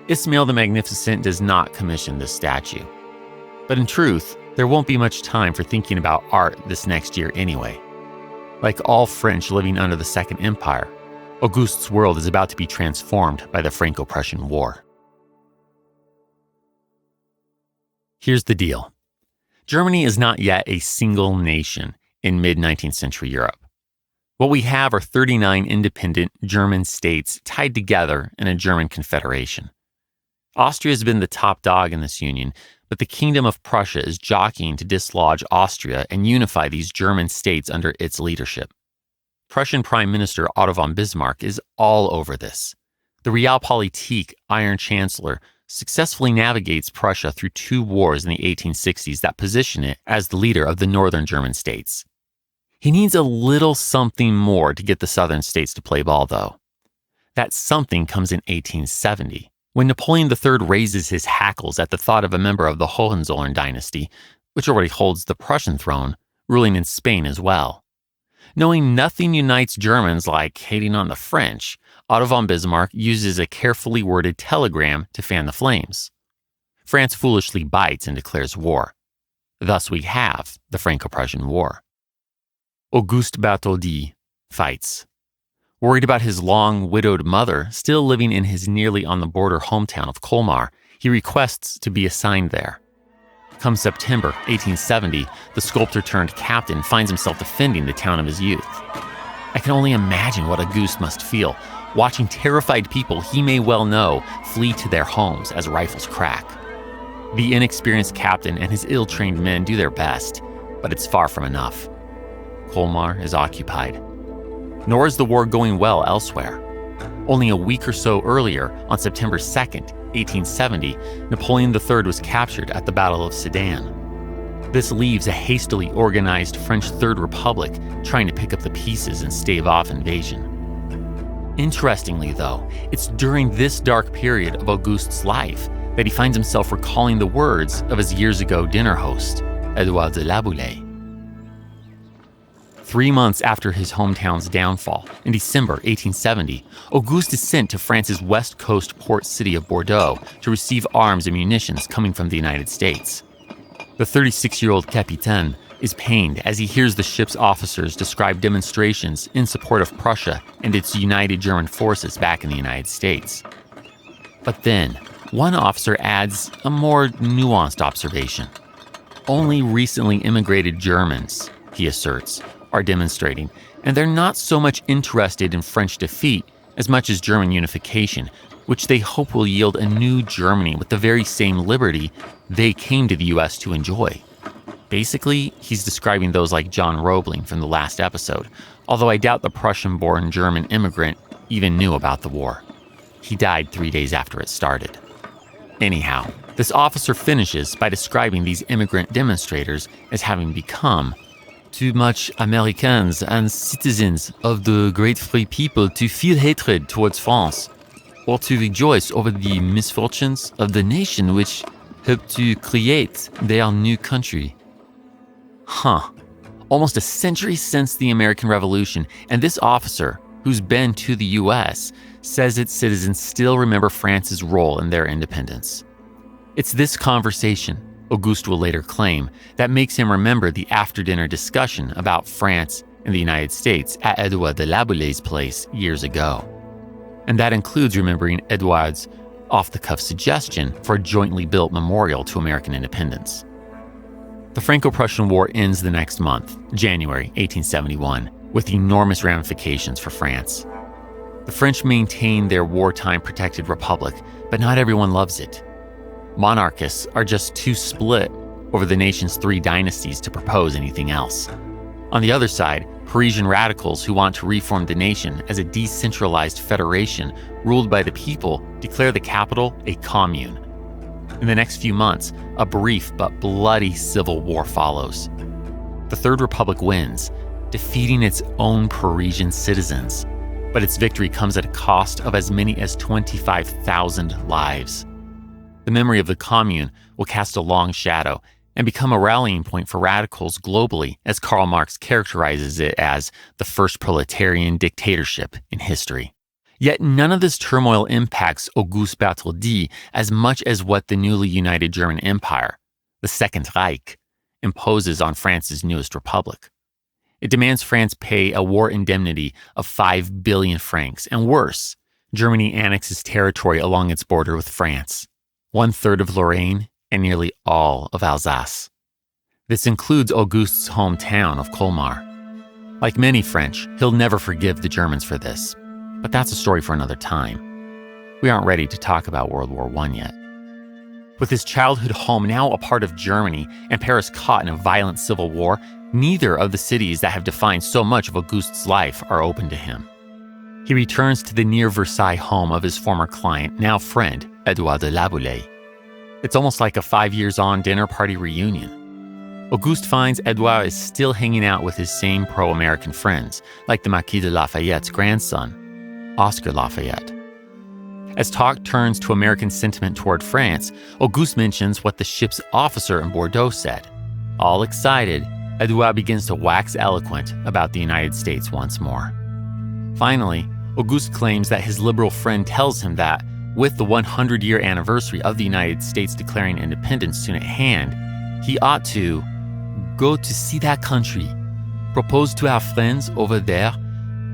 Ismail the Magnificent does not commission this statue. But in truth, there won't be much time for thinking about art this next year anyway. Like all French living under the Second Empire, Auguste's world is about to be transformed by the Frankoppersion War. Here's the deal. Germany is not yet a single nation in mid-19th century Europe. What we have are 39 independent German states tied together in a German confederation. Austria has been the top dog in this union, but the Kingdom of Prussia is jockeying to dislodge Austria and unify these German states under its leadership. Prussian Prime Minister Otto von Bismarck is all over this. The Realpolitik Iron Chancellor successfully navigates Prussia through two wars in the 1860s that position it as the leader of the northern German states. He needs a little something more to get the southern states to play ball, though. That something comes in 1870, when Napoleon III raises his hackles at the thought of a member of the Hohenzollern dynasty, which already holds the Prussian throne, ruling in Spain as well. Knowing nothing unites Germans like hating on the French, Otto von Bismarck uses a carefully worded telegram to fan the flames. France foolishly bites and declares war. Thus we have the Frankoppersion War. Auguste Bartholdi fights. Worried about his long, widowed mother still living in his nearly on-the-border hometown of Colmar, he requests to be assigned there. Come September 1870, the sculptor-turned-captain finds himself defending the town of his youth. I can only imagine what Auguste must feel, watching terrified people he may well know flee to their homes as rifles crack. The inexperienced captain and his ill-trained men do their best, but it's far from enough. Colmar is occupied. Nor is the war going well elsewhere. Only a week or so earlier, on September 2nd, 1870, Napoleon III was captured at the Battle of Sedan. This leaves a hastily organized French Third Republic trying to pick up the pieces and stave off invasion. Interestingly, though, it's during this dark period of Auguste's life that he finds himself recalling the words of his years ago dinner host, Edouard de La Boulaye. 3 months after his hometown's downfall, in December 1870, Auguste is sent to France's west coast port city of Bordeaux to receive arms and munitions coming from the United States. The 36-year-old capitaine is pained as he hears the ship's officers describe demonstrations in support of Prussia and its united German forces back in the United States. But then, one officer adds a more nuanced observation. Only recently immigrated Germans, he asserts, are demonstrating, and they're not so much interested in French defeat as much as German unification, which they hope will yield a new Germany with the very same liberty they came to the US to enjoy. Basically, he's describing those like John Roebling from the last episode, although I doubt the Prussian-born German immigrant even knew about the war. He died 3 days after it started. Anyhow, this officer finishes by describing these immigrant demonstrators as having become too much Americans and citizens of the great free people to feel hatred towards France, or to rejoice over the misfortunes of the nation which helped to create their new country. Almost a century since the American Revolution, and this officer, who's been to the U.S., says its citizens still remember France's role in their independence. It's this conversation, Auguste will later claim, that makes him remember the after-dinner discussion about France and the United States at Edouard de Laboulaye's place years ago. And that includes remembering Edouard's off-the-cuff suggestion for a jointly built memorial to American independence. The Franco-Prussian War ends the next month, January 1871, with enormous ramifications for France. The French maintain their wartime protected republic, but not everyone loves it. Monarchists are just too split over the nation's 3 dynasties to propose anything else. On the other side, Parisian radicals who want to reform the nation as a decentralized federation ruled by the people declare the capital a commune. In the next few months, a brief but bloody civil war follows. The Third Republic wins, defeating its own Parisian citizens, but its victory comes at a cost of as many as 25,000 lives. The memory of the Commune will cast a long shadow and become a rallying point for radicals globally, as Karl Marx characterizes it as the first proletarian dictatorship in history. Yet none of this turmoil impacts Auguste Bartholdi as much as what the newly united German Empire, the Second Reich, imposes on France's newest republic. It demands France pay a war indemnity of 5 billion francs, and worse, Germany annexes territory along its border with France, 1/3 of Lorraine and nearly all of Alsace. This includes Auguste's hometown of Colmar. Like many French, he'll never forgive the Germans for this, but that's a story for another time. We aren't ready to talk about World War I yet. With his childhood home now a part of Germany and Paris caught in a violent civil war, neither of the cities that have defined so much of Auguste's life are open to him. He returns to the near Versailles home of his former client, now friend, Edouard de Laboulaye. It's almost like a 5 years on dinner party reunion. Auguste finds Edouard is still hanging out with his same pro-American friends, like the Marquis de Lafayette's grandson, Oscar Lafayette. As talk turns to American sentiment toward France, Auguste mentions what the ship's officer in Bordeaux said. All excited, Edouard begins to wax eloquent about the United States once more. Finally, Auguste claims that his liberal friend tells him that, with the 100-year anniversary of the United States declaring independence soon at hand, he ought to go to see that country, propose to our friends over there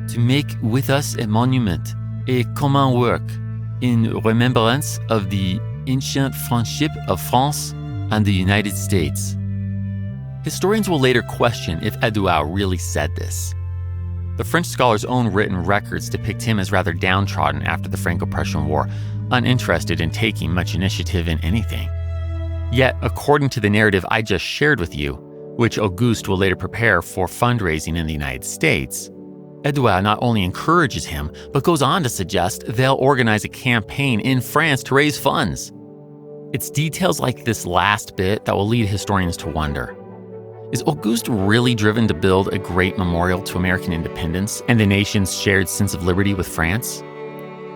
to make with us a monument, a common work, in remembrance of the ancient friendship of France and the United States. Historians will later question if Edouard really said this. The French scholar's own written records depict him as rather downtrodden after the Franco-Prussian War, uninterested in taking much initiative in anything. Yet, according to the narrative I just shared with you, which Auguste will later prepare for fundraising in the United States, Edouard not only encourages him, but goes on to suggest they'll organize a campaign in France to raise funds. It's details like this last bit that will lead historians to wonder, is Auguste really driven to build a great memorial to American independence and the nation's shared sense of liberty with France?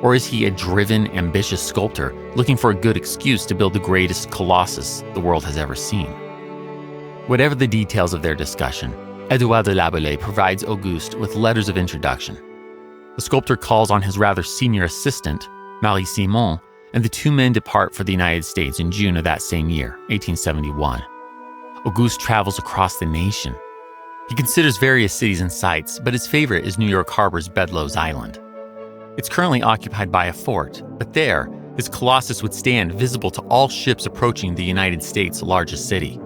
Or is he a driven, ambitious sculptor looking for a good excuse to build the greatest colossus the world has ever seen? Whatever the details of their discussion, Edouard de Laboulaye provides Auguste with letters of introduction. The sculptor calls on his rather senior assistant, Marie Simon, and the two men depart for the United States in June of that same year, 1871. Auguste travels across the nation. He considers various cities and sites, but his favorite is New York Harbor's Bedloes Island. It's currently occupied by a fort, but there, his colossus would stand visible to all ships approaching the United States' largest city.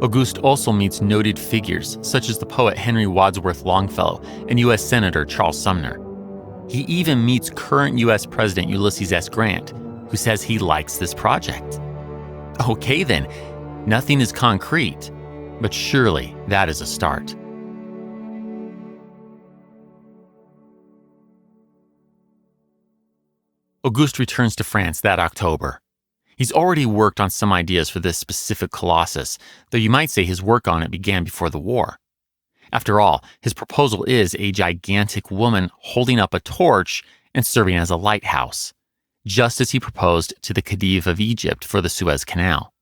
Auguste also meets noted figures such as the poet Henry Wadsworth Longfellow and U.S. Senator Charles Sumner. He even meets current U.S. President Ulysses S. Grant, who says he likes this project. Okay then, nothing is concrete, but surely that is a start. Auguste returns to France that October. He's already worked on some ideas for this specific colossus, though you might say his work on it began before the war. After all, his proposal is a gigantic woman holding up a torch and serving as a lighthouse, just as he proposed to the Khedive of Egypt for the Suez Canal.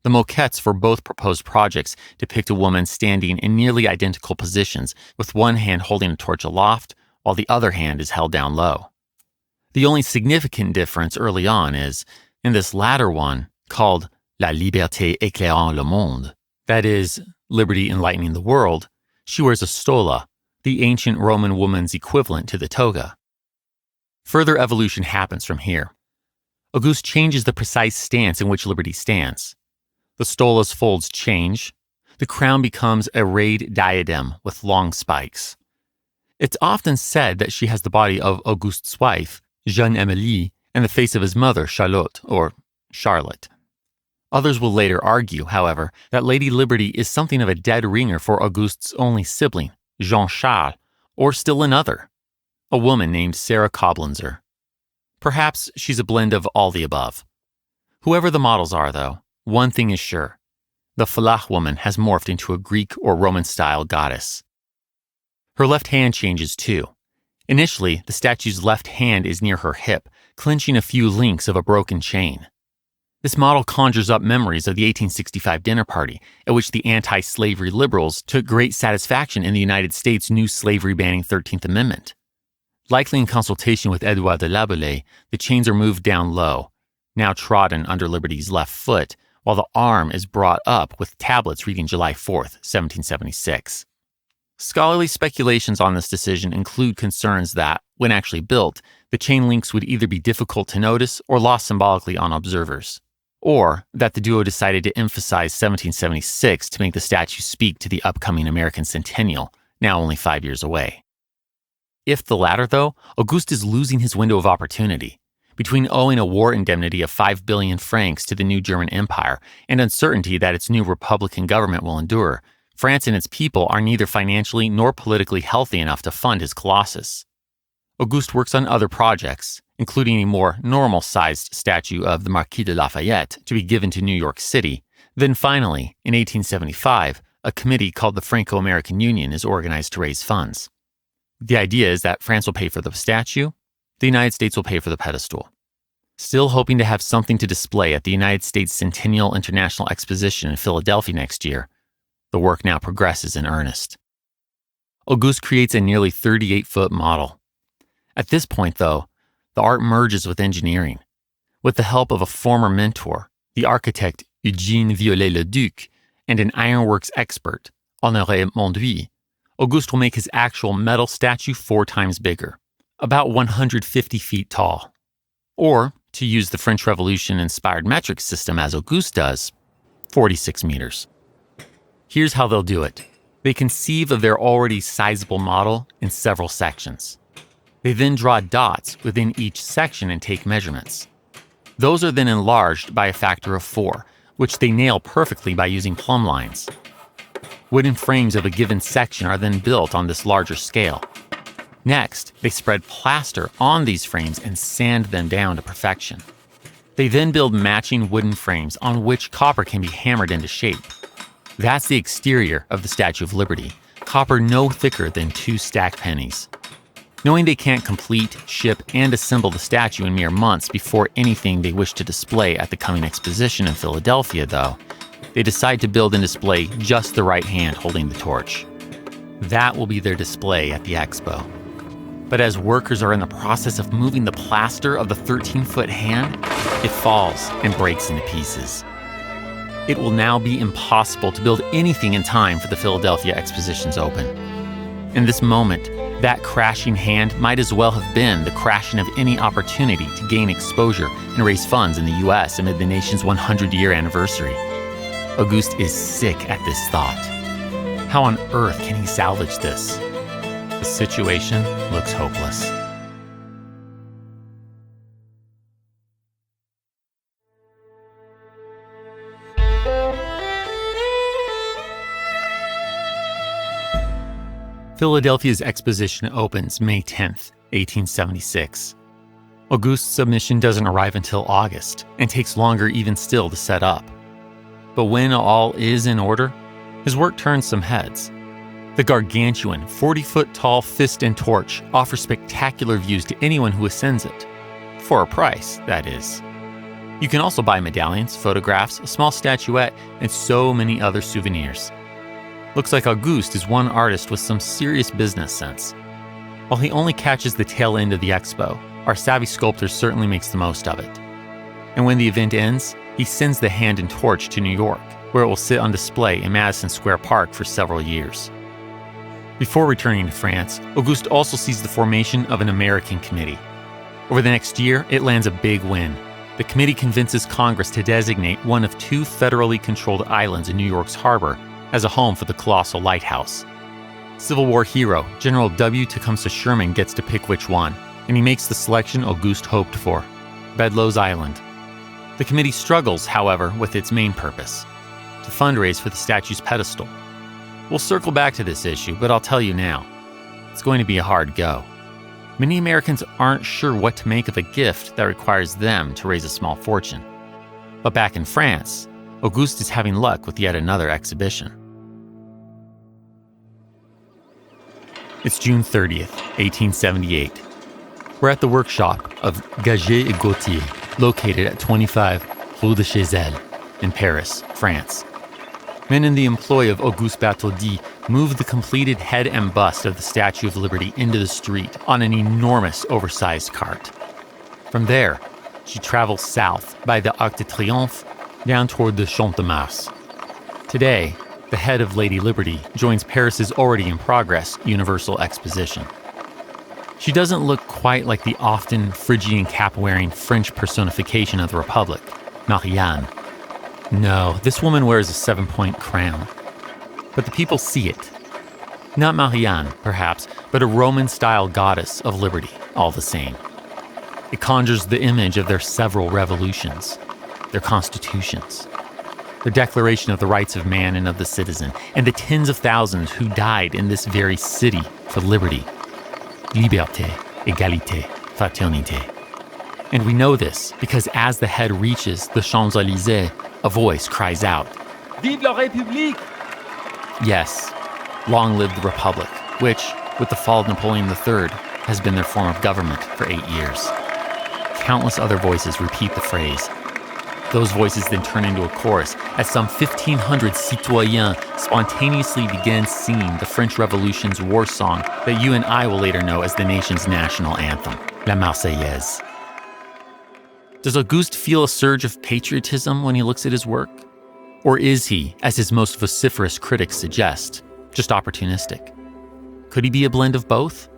The moquettes for both proposed projects depict a woman standing in nearly identical positions, with one hand holding a torch aloft, while the other hand is held down low. The only significant difference early on is, in this latter one, called La Liberté, éclairant le monde, that is, liberty enlightening the world, she wears a stola, the ancient Roman woman's equivalent to the toga. Further evolution happens from here. Auguste changes the precise stance in which liberty stands. The stola's folds change. The crown becomes a rayed diadem with long spikes. It's often said that she has the body of Auguste's wife, Jeanne Émilie, and the face of his mother, Charlotte, or Charlotte. Others will later argue, however, that Lady Liberty is something of a dead ringer for Auguste's only sibling, Jean Charles, or still another, a woman named Sarah Coblentzer. Perhaps she's a blend of all the above. Whoever the models are, though, one thing is sure. The Falach woman has morphed into a Greek or Roman-style goddess. Her left hand changes too. Initially, the statue's left hand is near her hip, clenching a few links of a broken chain. This model conjures up memories of the 1865 dinner party, at which the anti-slavery liberals took great satisfaction in the United States' new slavery-banning 13th Amendment. Likely in consultation with Edouard de Laboulaye, the chains are moved down low, now trodden under Liberty's left foot, while the arm is brought up with tablets reading July 4th, 1776. Scholarly speculations on this decision include concerns that, when actually built, the chain links would either be difficult to notice or lost symbolically on observers, or that the duo decided to emphasize 1776 to make the statue speak to the upcoming American centennial, now only 5 years away. If the latter, though, Auguste is losing his window of opportunity. Between owing a war indemnity of 5 billion francs to the new German Empire and uncertainty that its new Republican government will endure, France and its people are neither financially nor politically healthy enough to fund his colossus. Auguste works on other projects, including a more normal-sized statue of the Marquis de Lafayette to be given to New York City. Then finally, in 1875, a committee called the Franco-American Union is organized to raise funds. The idea is that France will pay for the statue, the United States will pay for the pedestal. Still hoping to have something to display at the United States Centennial International Exposition in Philadelphia next year, the work now progresses in earnest. Auguste creates a nearly 38-foot model. At this point, though, the art merges with engineering. With the help of a former mentor, the architect Eugène Viollet-le-Duc, and an ironworks expert, Honoré Monduit, Auguste will make his actual metal statue 4 times bigger, about 150 feet tall. Or, to use the French Revolution-inspired metric system as Auguste does, 46 meters. Here's how they'll do it. They conceive of their already sizable model in several sections. They then draw dots within each section and take measurements. Those are then enlarged by a factor of 4, which they nail perfectly by using plumb lines. Wooden frames of a given section are then built on this larger scale. Next, they spread plaster on these frames and sand them down to perfection. They then build matching wooden frames on which copper can be hammered into shape. That's the exterior of the Statue of Liberty, copper no thicker than 2 stack pennies. Knowing they can't complete, ship, and assemble the statue in mere months before anything they wish to display at the coming exposition in Philadelphia, though, they decide to build and display just the right hand holding the torch. That will be their display at the expo. But as workers are in the process of moving the plaster of the 13-foot hand, it falls and breaks into pieces. It will now be impossible to build anything in time for the Philadelphia Exposition's open. In this moment, that crashing hand might as well have been the crashing of any opportunity to gain exposure and raise funds in the U.S. amid the nation's 100-year anniversary. Auguste is sick at this thought. How on earth can he salvage this? The situation looks hopeless. Philadelphia's exposition opens May 10th, 1876. Auguste's submission doesn't arrive until August and takes longer even still to set up. But when all is in order, his work turns some heads. The gargantuan, 40-foot-tall fist and torch offers spectacular views to anyone who ascends it. For a price, that is. You can also buy medallions, photographs, a small statuette, and so many other souvenirs. Looks like Auguste is one artist with some serious business sense. While he only catches the tail end of the expo, our savvy sculptor certainly makes the most of it. And when the event ends, he sends the hand and torch to New York, where it will sit on display in Madison Square Park for several years. Before returning to France, Auguste also sees the formation of an American committee. Over the next year, it lands a big win. The committee convinces Congress to designate one of two federally controlled islands in New York's harbor as a home for the colossal lighthouse. Civil War hero General W. Tecumseh Sherman gets to pick which one, and he makes the selection Auguste hoped for, Bedloe's Island. The committee struggles, however, with its main purpose, to fundraise for the statue's pedestal. We'll circle back to this issue, but I'll tell you now, it's going to be a hard go. Many Americans aren't sure what to make of a gift that requires them to raise a small fortune. But back in France, Auguste is having luck with yet another exhibition. It's June 30th, 1878. We're at the workshop of Gaget et Gautier, located at 25 Rue de Chazelle in Paris, France. Men in the employ of Auguste Bartholdi move the completed head and bust of the Statue of Liberty into the street on an enormous oversized cart. From there, she travels south by the Arc de Triomphe down toward the Champ de Mars. Today, the head of Lady Liberty joins Paris's already in progress Universal Exposition. She doesn't look quite like the often Phrygian cap-wearing French personification of the Republic, Marianne. No, this woman wears a 7-point crown. But the people see it. Not Marianne, perhaps, but a Roman-style goddess of liberty, all the same. It conjures the image of their several revolutions, their constitutions, their declaration of the rights of man and of the citizen, and the tens of thousands who died in this very city for liberty. Liberté, égalité, fraternelle. And we know this because as the head reaches the Champs-Élysées, a voice cries out, Vive la république! Yes, long live the Republic, which, with the fall of Napoleon III, has been their form of government for 8 years. Countless other voices repeat the phrase. Those voices then turn into a chorus as some 1,500 citoyens spontaneously begin singing the French Revolution's war song that you and I will later know as the nation's national anthem, La Marseillaise. Does Auguste feel a surge of patriotism when he looks at his work? Or is he, as his most vociferous critics suggest, just opportunistic? Could he be a blend of both?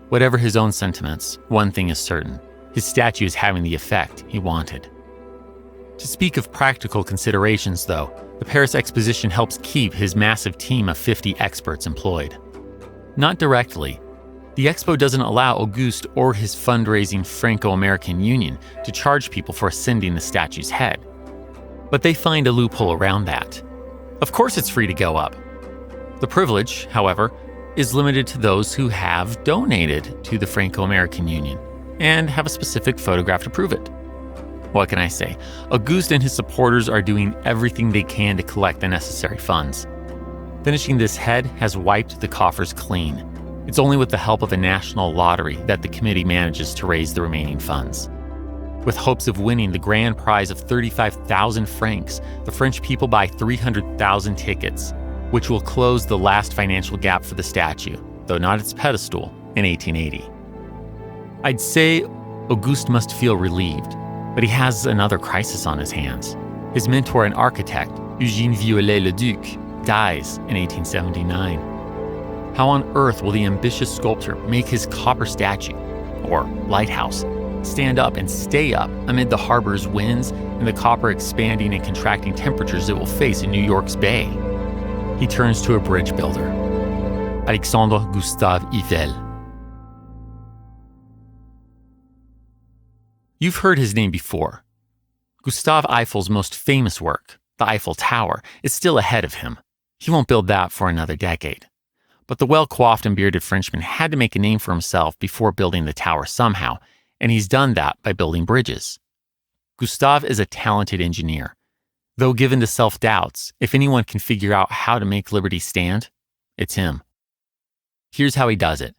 Whatever his own sentiments, one thing is certain. His statue is having the effect he wanted. To speak of practical considerations, though, the Paris Exposition helps keep his massive team of 50 experts employed. Not directly. The expo doesn't allow Auguste or his fundraising Franco-American Union to charge people for ascending the statue's head. But they find a loophole around that. Of course it's free to go up. The privilege, however, is limited to those who have donated to the Franco-American Union and have a specific photograph to prove it. What can I say? Auguste and his supporters are doing everything they can to collect the necessary funds. Finishing this head has wiped the coffers clean. It's only with the help of a national lottery that the committee manages to raise the remaining funds. With hopes of winning the grand prize of 35,000 francs, the French people buy 300,000 tickets, which will close the last financial gap for the statue, though not its pedestal, in 1880. I'd say Auguste must feel relieved, but he has another crisis on his hands. His mentor and architect, Eugène Viollet-le-Duc, dies in 1879. How on earth will the ambitious sculptor make his copper statue, or lighthouse, stand up and stay up amid the harbor's winds and the copper expanding and contracting temperatures it will face in New York's bay? He turns to a bridge builder, Alexandre Gustave Eiffel. You've heard his name before. Gustave Eiffel's most famous work, the Eiffel Tower, is still ahead of him. He won't build that for another decade. But the well-coiffed and bearded Frenchman had to make a name for himself before building the tower somehow, and he's done that by building bridges. Gustave is a talented engineer. Though given to self-doubts, if anyone can figure out how to make liberty stand, it's him. Here's how he does it.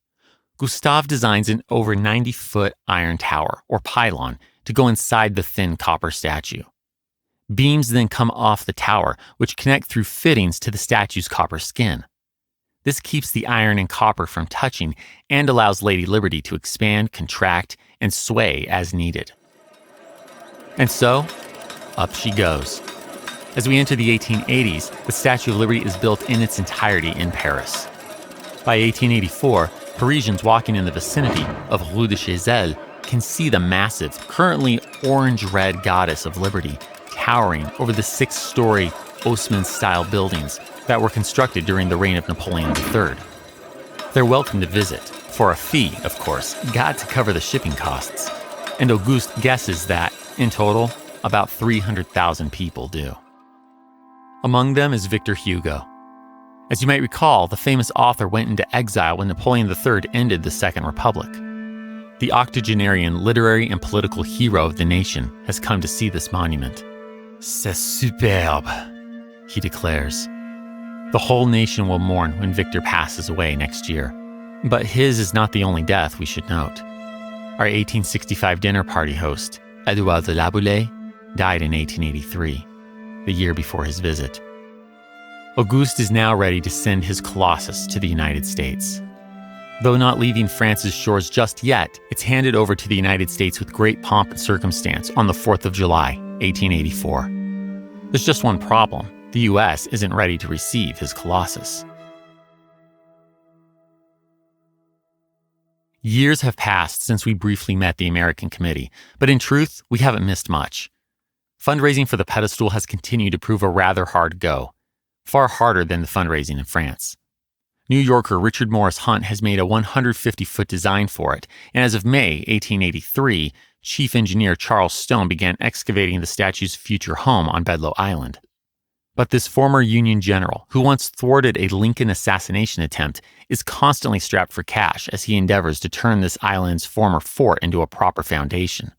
Gustave designs an over 90-foot iron tower, or pylon, to go inside the thin copper statue. Beams then come off the tower, which connect through fittings to the statue's copper skin. This keeps the iron and copper from touching and allows Lady Liberty to expand, contract, and sway as needed. And so, up she goes. As we enter the 1880s, the Statue of Liberty is built in its entirety in Paris. By 1884, Parisians walking in the vicinity of Rue de Chazelle can see the massive, currently orange-red goddess of liberty towering over the 6-story Haussmann-style buildings that were constructed during the reign of Napoleon III. They're welcome to visit, for a fee, of course, got to cover the shipping costs, and Auguste guesses that, in total, about 300,000 people do. Among them is Victor Hugo. As you might recall, the famous author went into exile when Napoleon III ended the Second Republic. The octogenarian literary and political hero of the nation has come to see this monument. C'est superbe, he declares. The whole nation will mourn when Victor passes away next year. But his is not the only death we should note. Our 1865 dinner party host, Edouard de Laboulaye, died in 1883, the year before his visit. Auguste is now ready to send his colossus to the United States. Though not leaving France's shores just yet, it's handed over to the United States with great pomp and circumstance on the 4th of July, 1884. There's just one problem. The U.S. isn't ready to receive his colossus. Years have passed since we briefly met the American Committee, but in truth, we haven't missed much. Fundraising for the pedestal has continued to prove a rather hard go, far harder than the fundraising in France. New Yorker Richard Morris Hunt has made a 150-foot design for it, and as of May 1883, Chief Engineer Charles Stone began excavating the statue's future home on Bedloe Island. But this former Union general, who once thwarted a Lincoln assassination attempt, is constantly strapped for cash as he endeavors to turn this island's former fort into a proper foundation.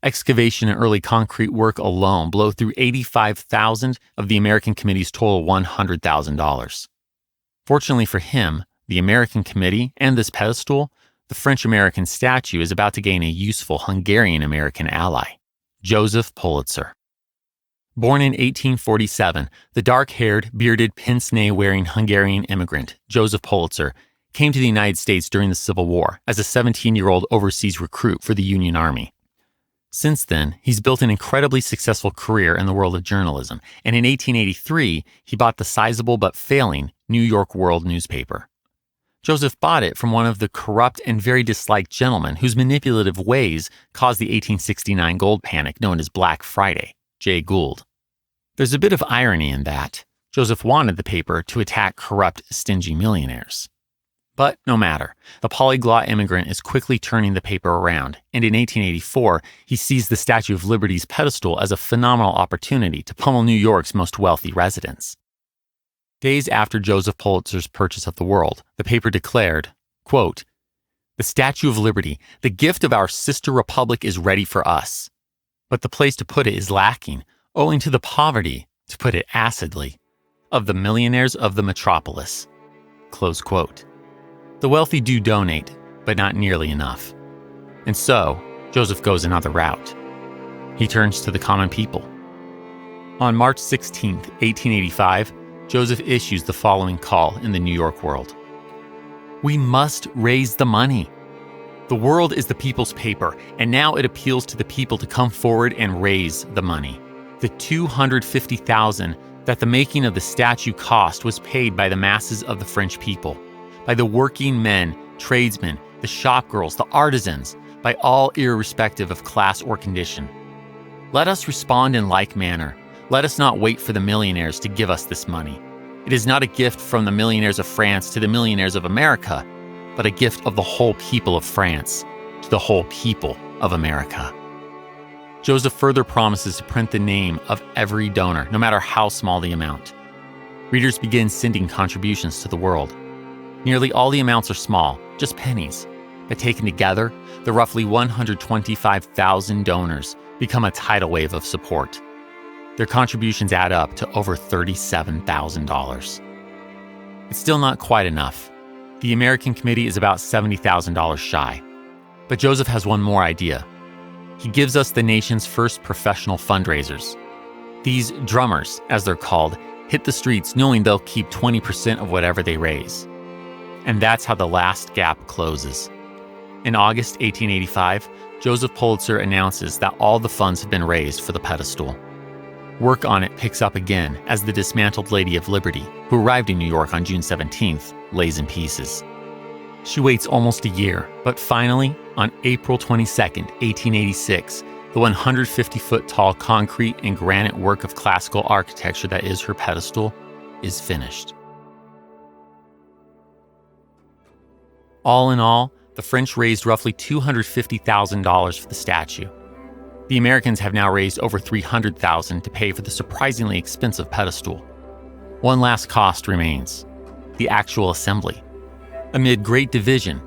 Excavation and early concrete work alone blow through $85,000 of the American Committee's total $100,000. Fortunately for him, the American Committee and this pedestal, the French-American statue is about to gain a useful Hungarian-American ally, Joseph Pulitzer. Born in 1847, the dark-haired, bearded, pince-nez-wearing Hungarian immigrant, Joseph Pulitzer, came to the United States during the Civil War as a 17-year-old overseas recruit for the Union Army. Since then, he's built an incredibly successful career in the world of journalism, and in 1883, he bought the sizable but failing New York World newspaper. Joseph bought it from one of the corrupt and very disliked gentlemen whose manipulative ways caused the 1869 gold panic known as Black Friday, Jay Gould. There's a bit of irony in that. Joseph wanted the paper to attack corrupt, stingy millionaires. But no matter, the polyglot immigrant is quickly turning the paper around, and in 1884, he sees the Statue of Liberty's pedestal as a phenomenal opportunity to pummel New York's most wealthy residents. Days after Joseph Pulitzer's purchase of the World, the paper declared, quote, "The Statue of Liberty, the gift of our sister republic, is ready for us. But the place to put it is lacking, owing to the poverty, to put it acidly, of the millionaires of the metropolis." Close quote. The wealthy do donate, but not nearly enough. And so, Joseph goes another route. He turns to the common people. On March 16, 1885, Joseph issues the following call in the New York World. "We must raise the money. The World is the people's paper, and now it appeals to the people to come forward and raise the money. The $250,000 that the making of the statue cost was paid by the masses of the French people, by the working men, tradesmen, the shopgirls, the artisans, by all irrespective of class or condition. Let us respond in like manner. Let us not wait for the millionaires to give us this money. It is not a gift from the millionaires of France to the millionaires of America, but a gift of the whole people of France to the whole people of America." Joseph further promises to print the name of every donor, no matter how small the amount. Readers begin sending contributions to the World. Nearly all the amounts are small, just pennies, but taken together, the roughly 125,000 donors become a tidal wave of support. Their contributions add up to over $37,000. It's still not quite enough. The American Committee is about $70,000 shy. But Joseph has one more idea. He gives us the nation's first professional fundraisers. These drummers, as they're called, hit the streets knowing they'll keep 20% of whatever they raise. And that's how the last gap closes. In August 1885, Joseph Pulitzer announces that all the funds have been raised for the pedestal. Work on it picks up again as the dismantled Lady of Liberty, who arrived in New York on June 17th, lays in pieces. She waits almost a year, but finally, on April 22, 1886, the 150-foot-tall concrete and granite work of classical architecture that is her pedestal is finished. All in all, the French raised roughly $250,000 for the statue. The Americans have now raised over $300,000 to pay for the surprisingly expensive pedestal. One last cost remains: the actual assembly. Amid great division,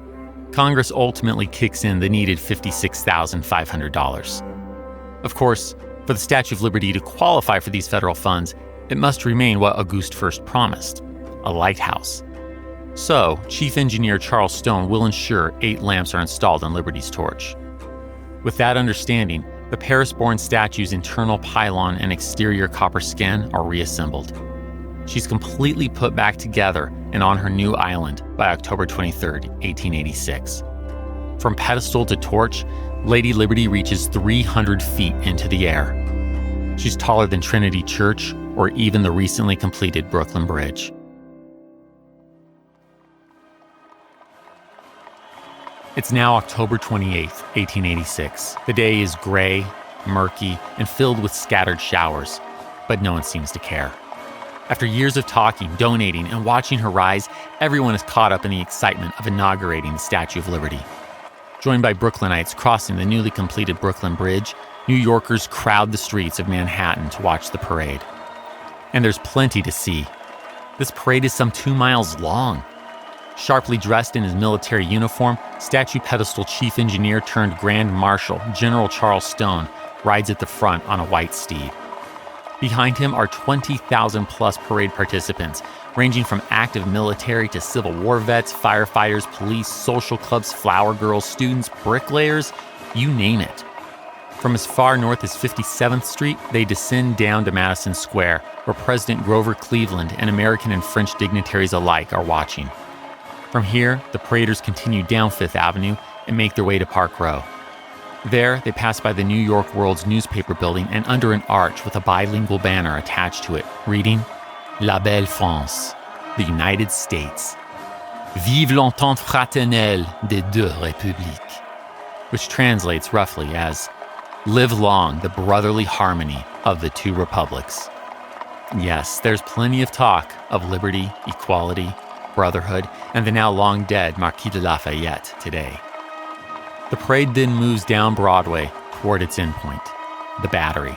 Congress ultimately kicks in the needed $56,500. Of course, for the Statue of Liberty to qualify for these federal funds, it must remain what Auguste first promised: a lighthouse. So, Chief Engineer Charles Stone will ensure 8 lamps are installed on Liberty's torch. With that understanding, the Paris-born statue's internal pylon and exterior copper skin are reassembled. She's completely put back together and on her new island by October 23, 1886. From pedestal to torch, Lady Liberty reaches 300 feet into the air. She's taller than Trinity Church or even the recently completed Brooklyn Bridge. It's now October 28, 1886. The day is gray, murky, and filled with scattered showers, but no one seems to care. After years of talking, donating, and watching her rise, everyone is caught up in the excitement of inaugurating the Statue of Liberty. Joined by Brooklynites crossing the newly completed Brooklyn Bridge, New Yorkers crowd the streets of Manhattan to watch the parade. And there's plenty to see. This parade is some 2 miles long. Sharply dressed in his military uniform, statue pedestal chief engineer turned Grand Marshal General Charles Stone rides at the front on a white steed. Behind him are 20,000-plus parade participants, ranging from active military to Civil War vets, firefighters, police, social clubs, flower girls, students, bricklayers, you name it. From as far north as 57th Street, they descend down to Madison Square, where President Grover Cleveland and American and French dignitaries alike are watching. From here, the paraders continue down Fifth Avenue and make their way to Park Row. There, they pass by the New York World's newspaper building and under an arch with a bilingual banner attached to it, reading, La Belle France, the United States. Vive l'entente fraternelle des deux républiques, which translates roughly as, Live long the brotherly harmony of the two republics. Yes, there's plenty of talk of liberty, equality, brotherhood, and the now long-dead Marquis de Lafayette today. The parade then moves down Broadway toward its endpoint, the Battery.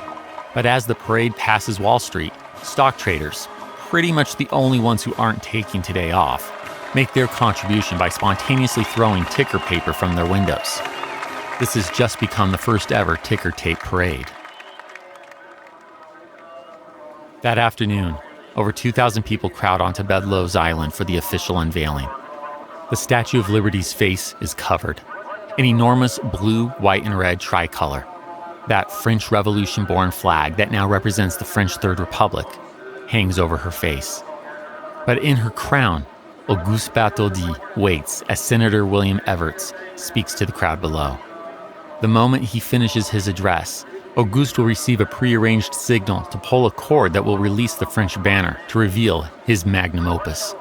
But as the parade passes Wall Street, stock traders, pretty much the only ones who aren't taking today off, make their contribution by spontaneously throwing ticker paper from their windows. This has just become the first ever ticker tape parade. That afternoon, over 2,000 people crowd onto Bedloe's Island for the official unveiling. The Statue of Liberty's face is covered. An enormous blue, white, and red tricolor. That French Revolution-born flag that now represents the French Third Republic hangs over her face. But in her crown, Auguste Bartholdi waits as Senator William Evarts speaks to the crowd below. The moment he finishes his address, Auguste will receive a prearranged signal to pull a cord that will release the French banner to reveal his magnum opus.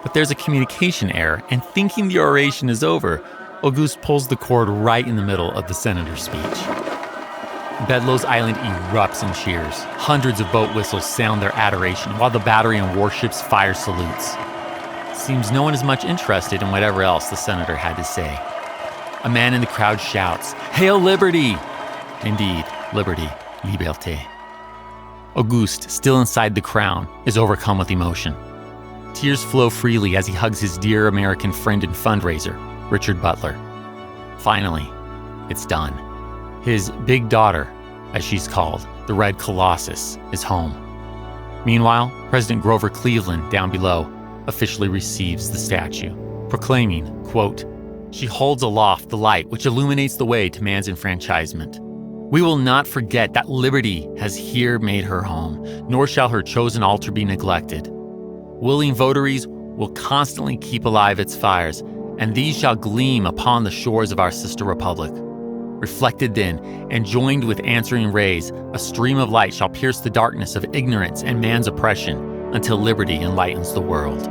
But there's a communication error, and thinking the oration is over, Auguste pulls the cord right in the middle of the senator's speech. Bedloe's Island erupts in cheers. Hundreds of boat whistles sound their adoration, while the battery and warships fire salutes. Seems no one is much interested in whatever else the senator had to say. A man in the crowd shouts, "Hail Liberty!" Indeed, liberty, liberté. Auguste, still inside the crown, is overcome with emotion. Tears flow freely as he hugs his dear American friend and fundraiser, Richard Butler. Finally, it's done. His big daughter, as she's called, the Red Colossus, is home. Meanwhile, President Grover Cleveland, down below, officially receives the statue, proclaiming, quote, "She holds aloft the light which illuminates the way to man's enfranchisement. We will not forget that liberty has here made her home, nor shall her chosen altar be neglected. Willing votaries will constantly keep alive its fires, and these shall gleam upon the shores of our sister republic. Reflected then, and joined with answering rays, a stream of light shall pierce the darkness of ignorance and man's oppression until liberty enlightens the world.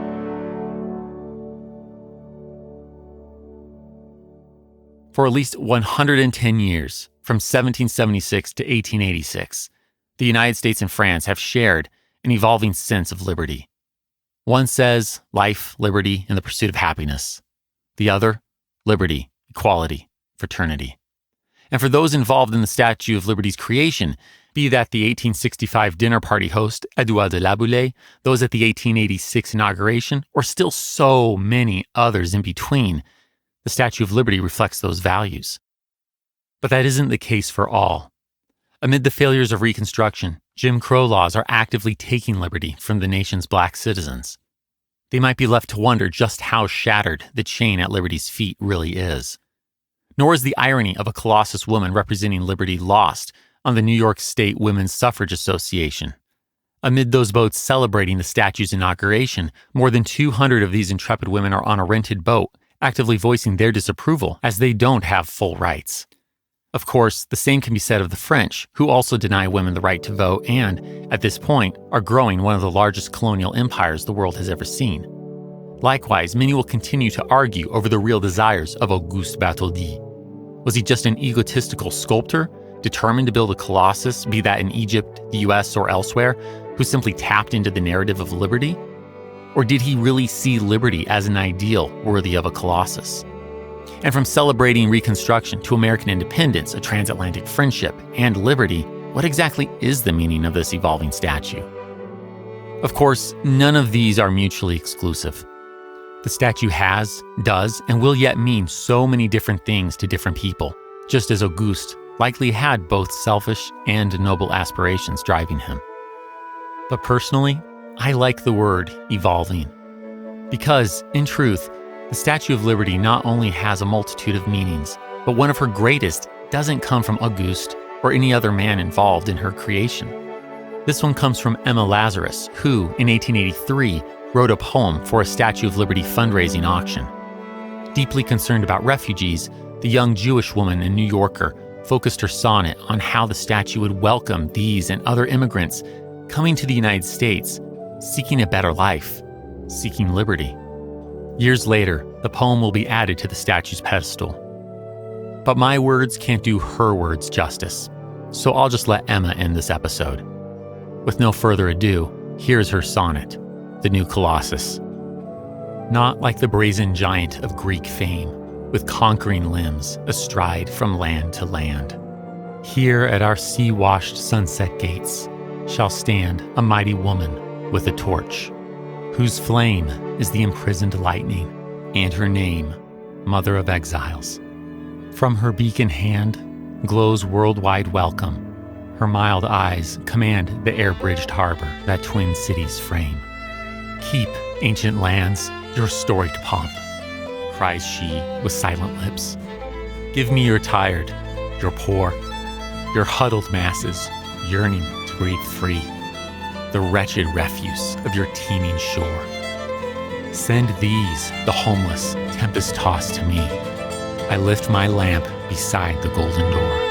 For at least 110 years, from 1776 to 1886, the United States and France have shared an evolving sense of liberty. One says life, liberty, and the pursuit of happiness. The other, liberty, equality, fraternity. And for those involved in the Statue of Liberty's creation, be that the 1865 dinner party host, Edouard de La Boulaye, those at the 1886 inauguration, or still so many others in between, the Statue of Liberty reflects those values. But that isn't the case for all. Amid the failures of Reconstruction, Jim Crow laws are actively taking liberty from the nation's black citizens. They might be left to wonder just how shattered the chain at liberty's feet really is. Nor is the irony of a colossus woman representing liberty lost on the New York State Women's Suffrage Association. Amid those boats celebrating the statue's inauguration, more than 200 of these intrepid women are on a rented boat, actively voicing their disapproval as they don't have full rights. Of course, the same can be said of the French, who also deny women the right to vote and, at this point, are growing one of the largest colonial empires the world has ever seen. Likewise, many will continue to argue over the real desires of Auguste Bartholdi. Was he just an egotistical sculptor, determined to build a colossus, be that in Egypt, the US, or elsewhere, who simply tapped into the narrative of liberty? Or did he really see liberty as an ideal worthy of a colossus? And from celebrating Reconstruction to American independence, a transatlantic friendship, and liberty, what exactly is the meaning of this evolving statue? Of course, none of these are mutually exclusive. The statue has, does, and will yet mean so many different things to different people, just as Auguste likely had both selfish and noble aspirations driving him. But personally, I like the word evolving. Because, in truth, the Statue of Liberty not only has a multitude of meanings, but one of her greatest doesn't come from Auguste or any other man involved in her creation. This one comes from Emma Lazarus, who, in 1883, wrote a poem for a Statue of Liberty fundraising auction. Deeply concerned about refugees, the young Jewish woman and New Yorker focused her sonnet on how the statue would welcome these and other immigrants coming to the United States, seeking a better life, seeking liberty. Years later, the poem will be added to the statue's pedestal. But my words can't do her words justice, so I'll just let Emma end this episode. With no further ado, here's her sonnet, The New Colossus. Not like the brazen giant of Greek fame, with conquering limbs astride from land to land. Here at our sea-washed sunset gates shall stand a mighty woman with a torch, whose flame is the imprisoned lightning, and her name, Mother of Exiles. From her beacon hand glows worldwide welcome. Her mild eyes command the air-bridged harbor that twin cities frame. Keep, ancient lands, your storied pomp, cries she with silent lips. Give me your tired, your poor, your huddled masses yearning to breathe free, the wretched refuse of your teeming shore. Send these, the homeless, tempest-tossed to me. I lift my lamp beside the golden door.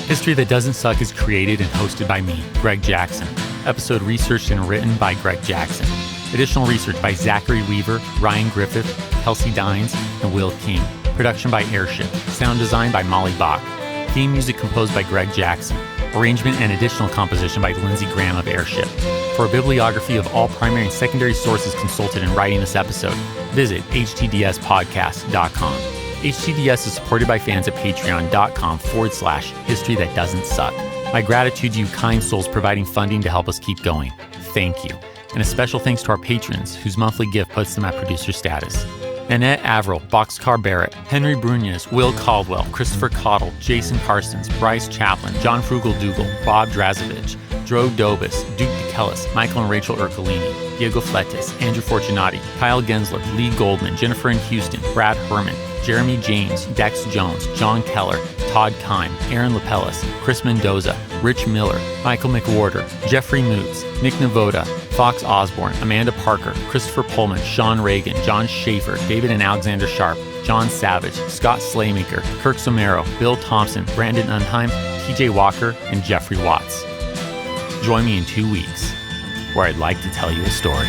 History That Doesn't Suck is created and hosted by me, Greg Jackson. Episode researched and written by Greg Jackson. Additional research by Zachary Weaver, Ryan Griffith, Kelsey Dines, and Will King. Production by Airship. Sound design by Molly Bach. Theme music composed by Greg Jackson. Arrangement and additional composition by Lindsey Graham of Airship. For a bibliography of all primary and secondary sources consulted in writing this episode, visit htdspodcast.com. HTDS is supported by fans at patreon.com/history that doesn't suck. My gratitude to you kind souls providing funding to help us keep going. Thank you. And a special thanks to our patrons, whose monthly gift puts them at producer status. Annette Averill, Boxcar Barrett, Henry Brunez, Will Caldwell, Christopher Cottle, Jason Carstens, Bryce Chaplin, John Frugal Dougal, Bob Drazovich, Dro Dobus, Duke DeKellis, Michael and Rachel Ercolini, Diego Fletes, Andrew Fortunati, Kyle Gensler, Lee Goldman, Jennifer in Houston, Brad Herman, Jeremy James, Dex Jones, John Keller, Todd Kime, Aaron Lapellis, Chris Mendoza, Rich Miller, Michael McWhorter, Jeffrey Moots, Nick Navoda, Fox Osborne, Amanda Parker, Christopher Pullman, Sean Reagan, John Schaefer, David and Alexander Sharp, John Savage, Scott Slaymaker, Kirk Somero, Bill Thompson, Brandon Unheim, TJ Walker, and Jeffrey Watts. Join me in 2 weeks, where I'd like to tell you a story.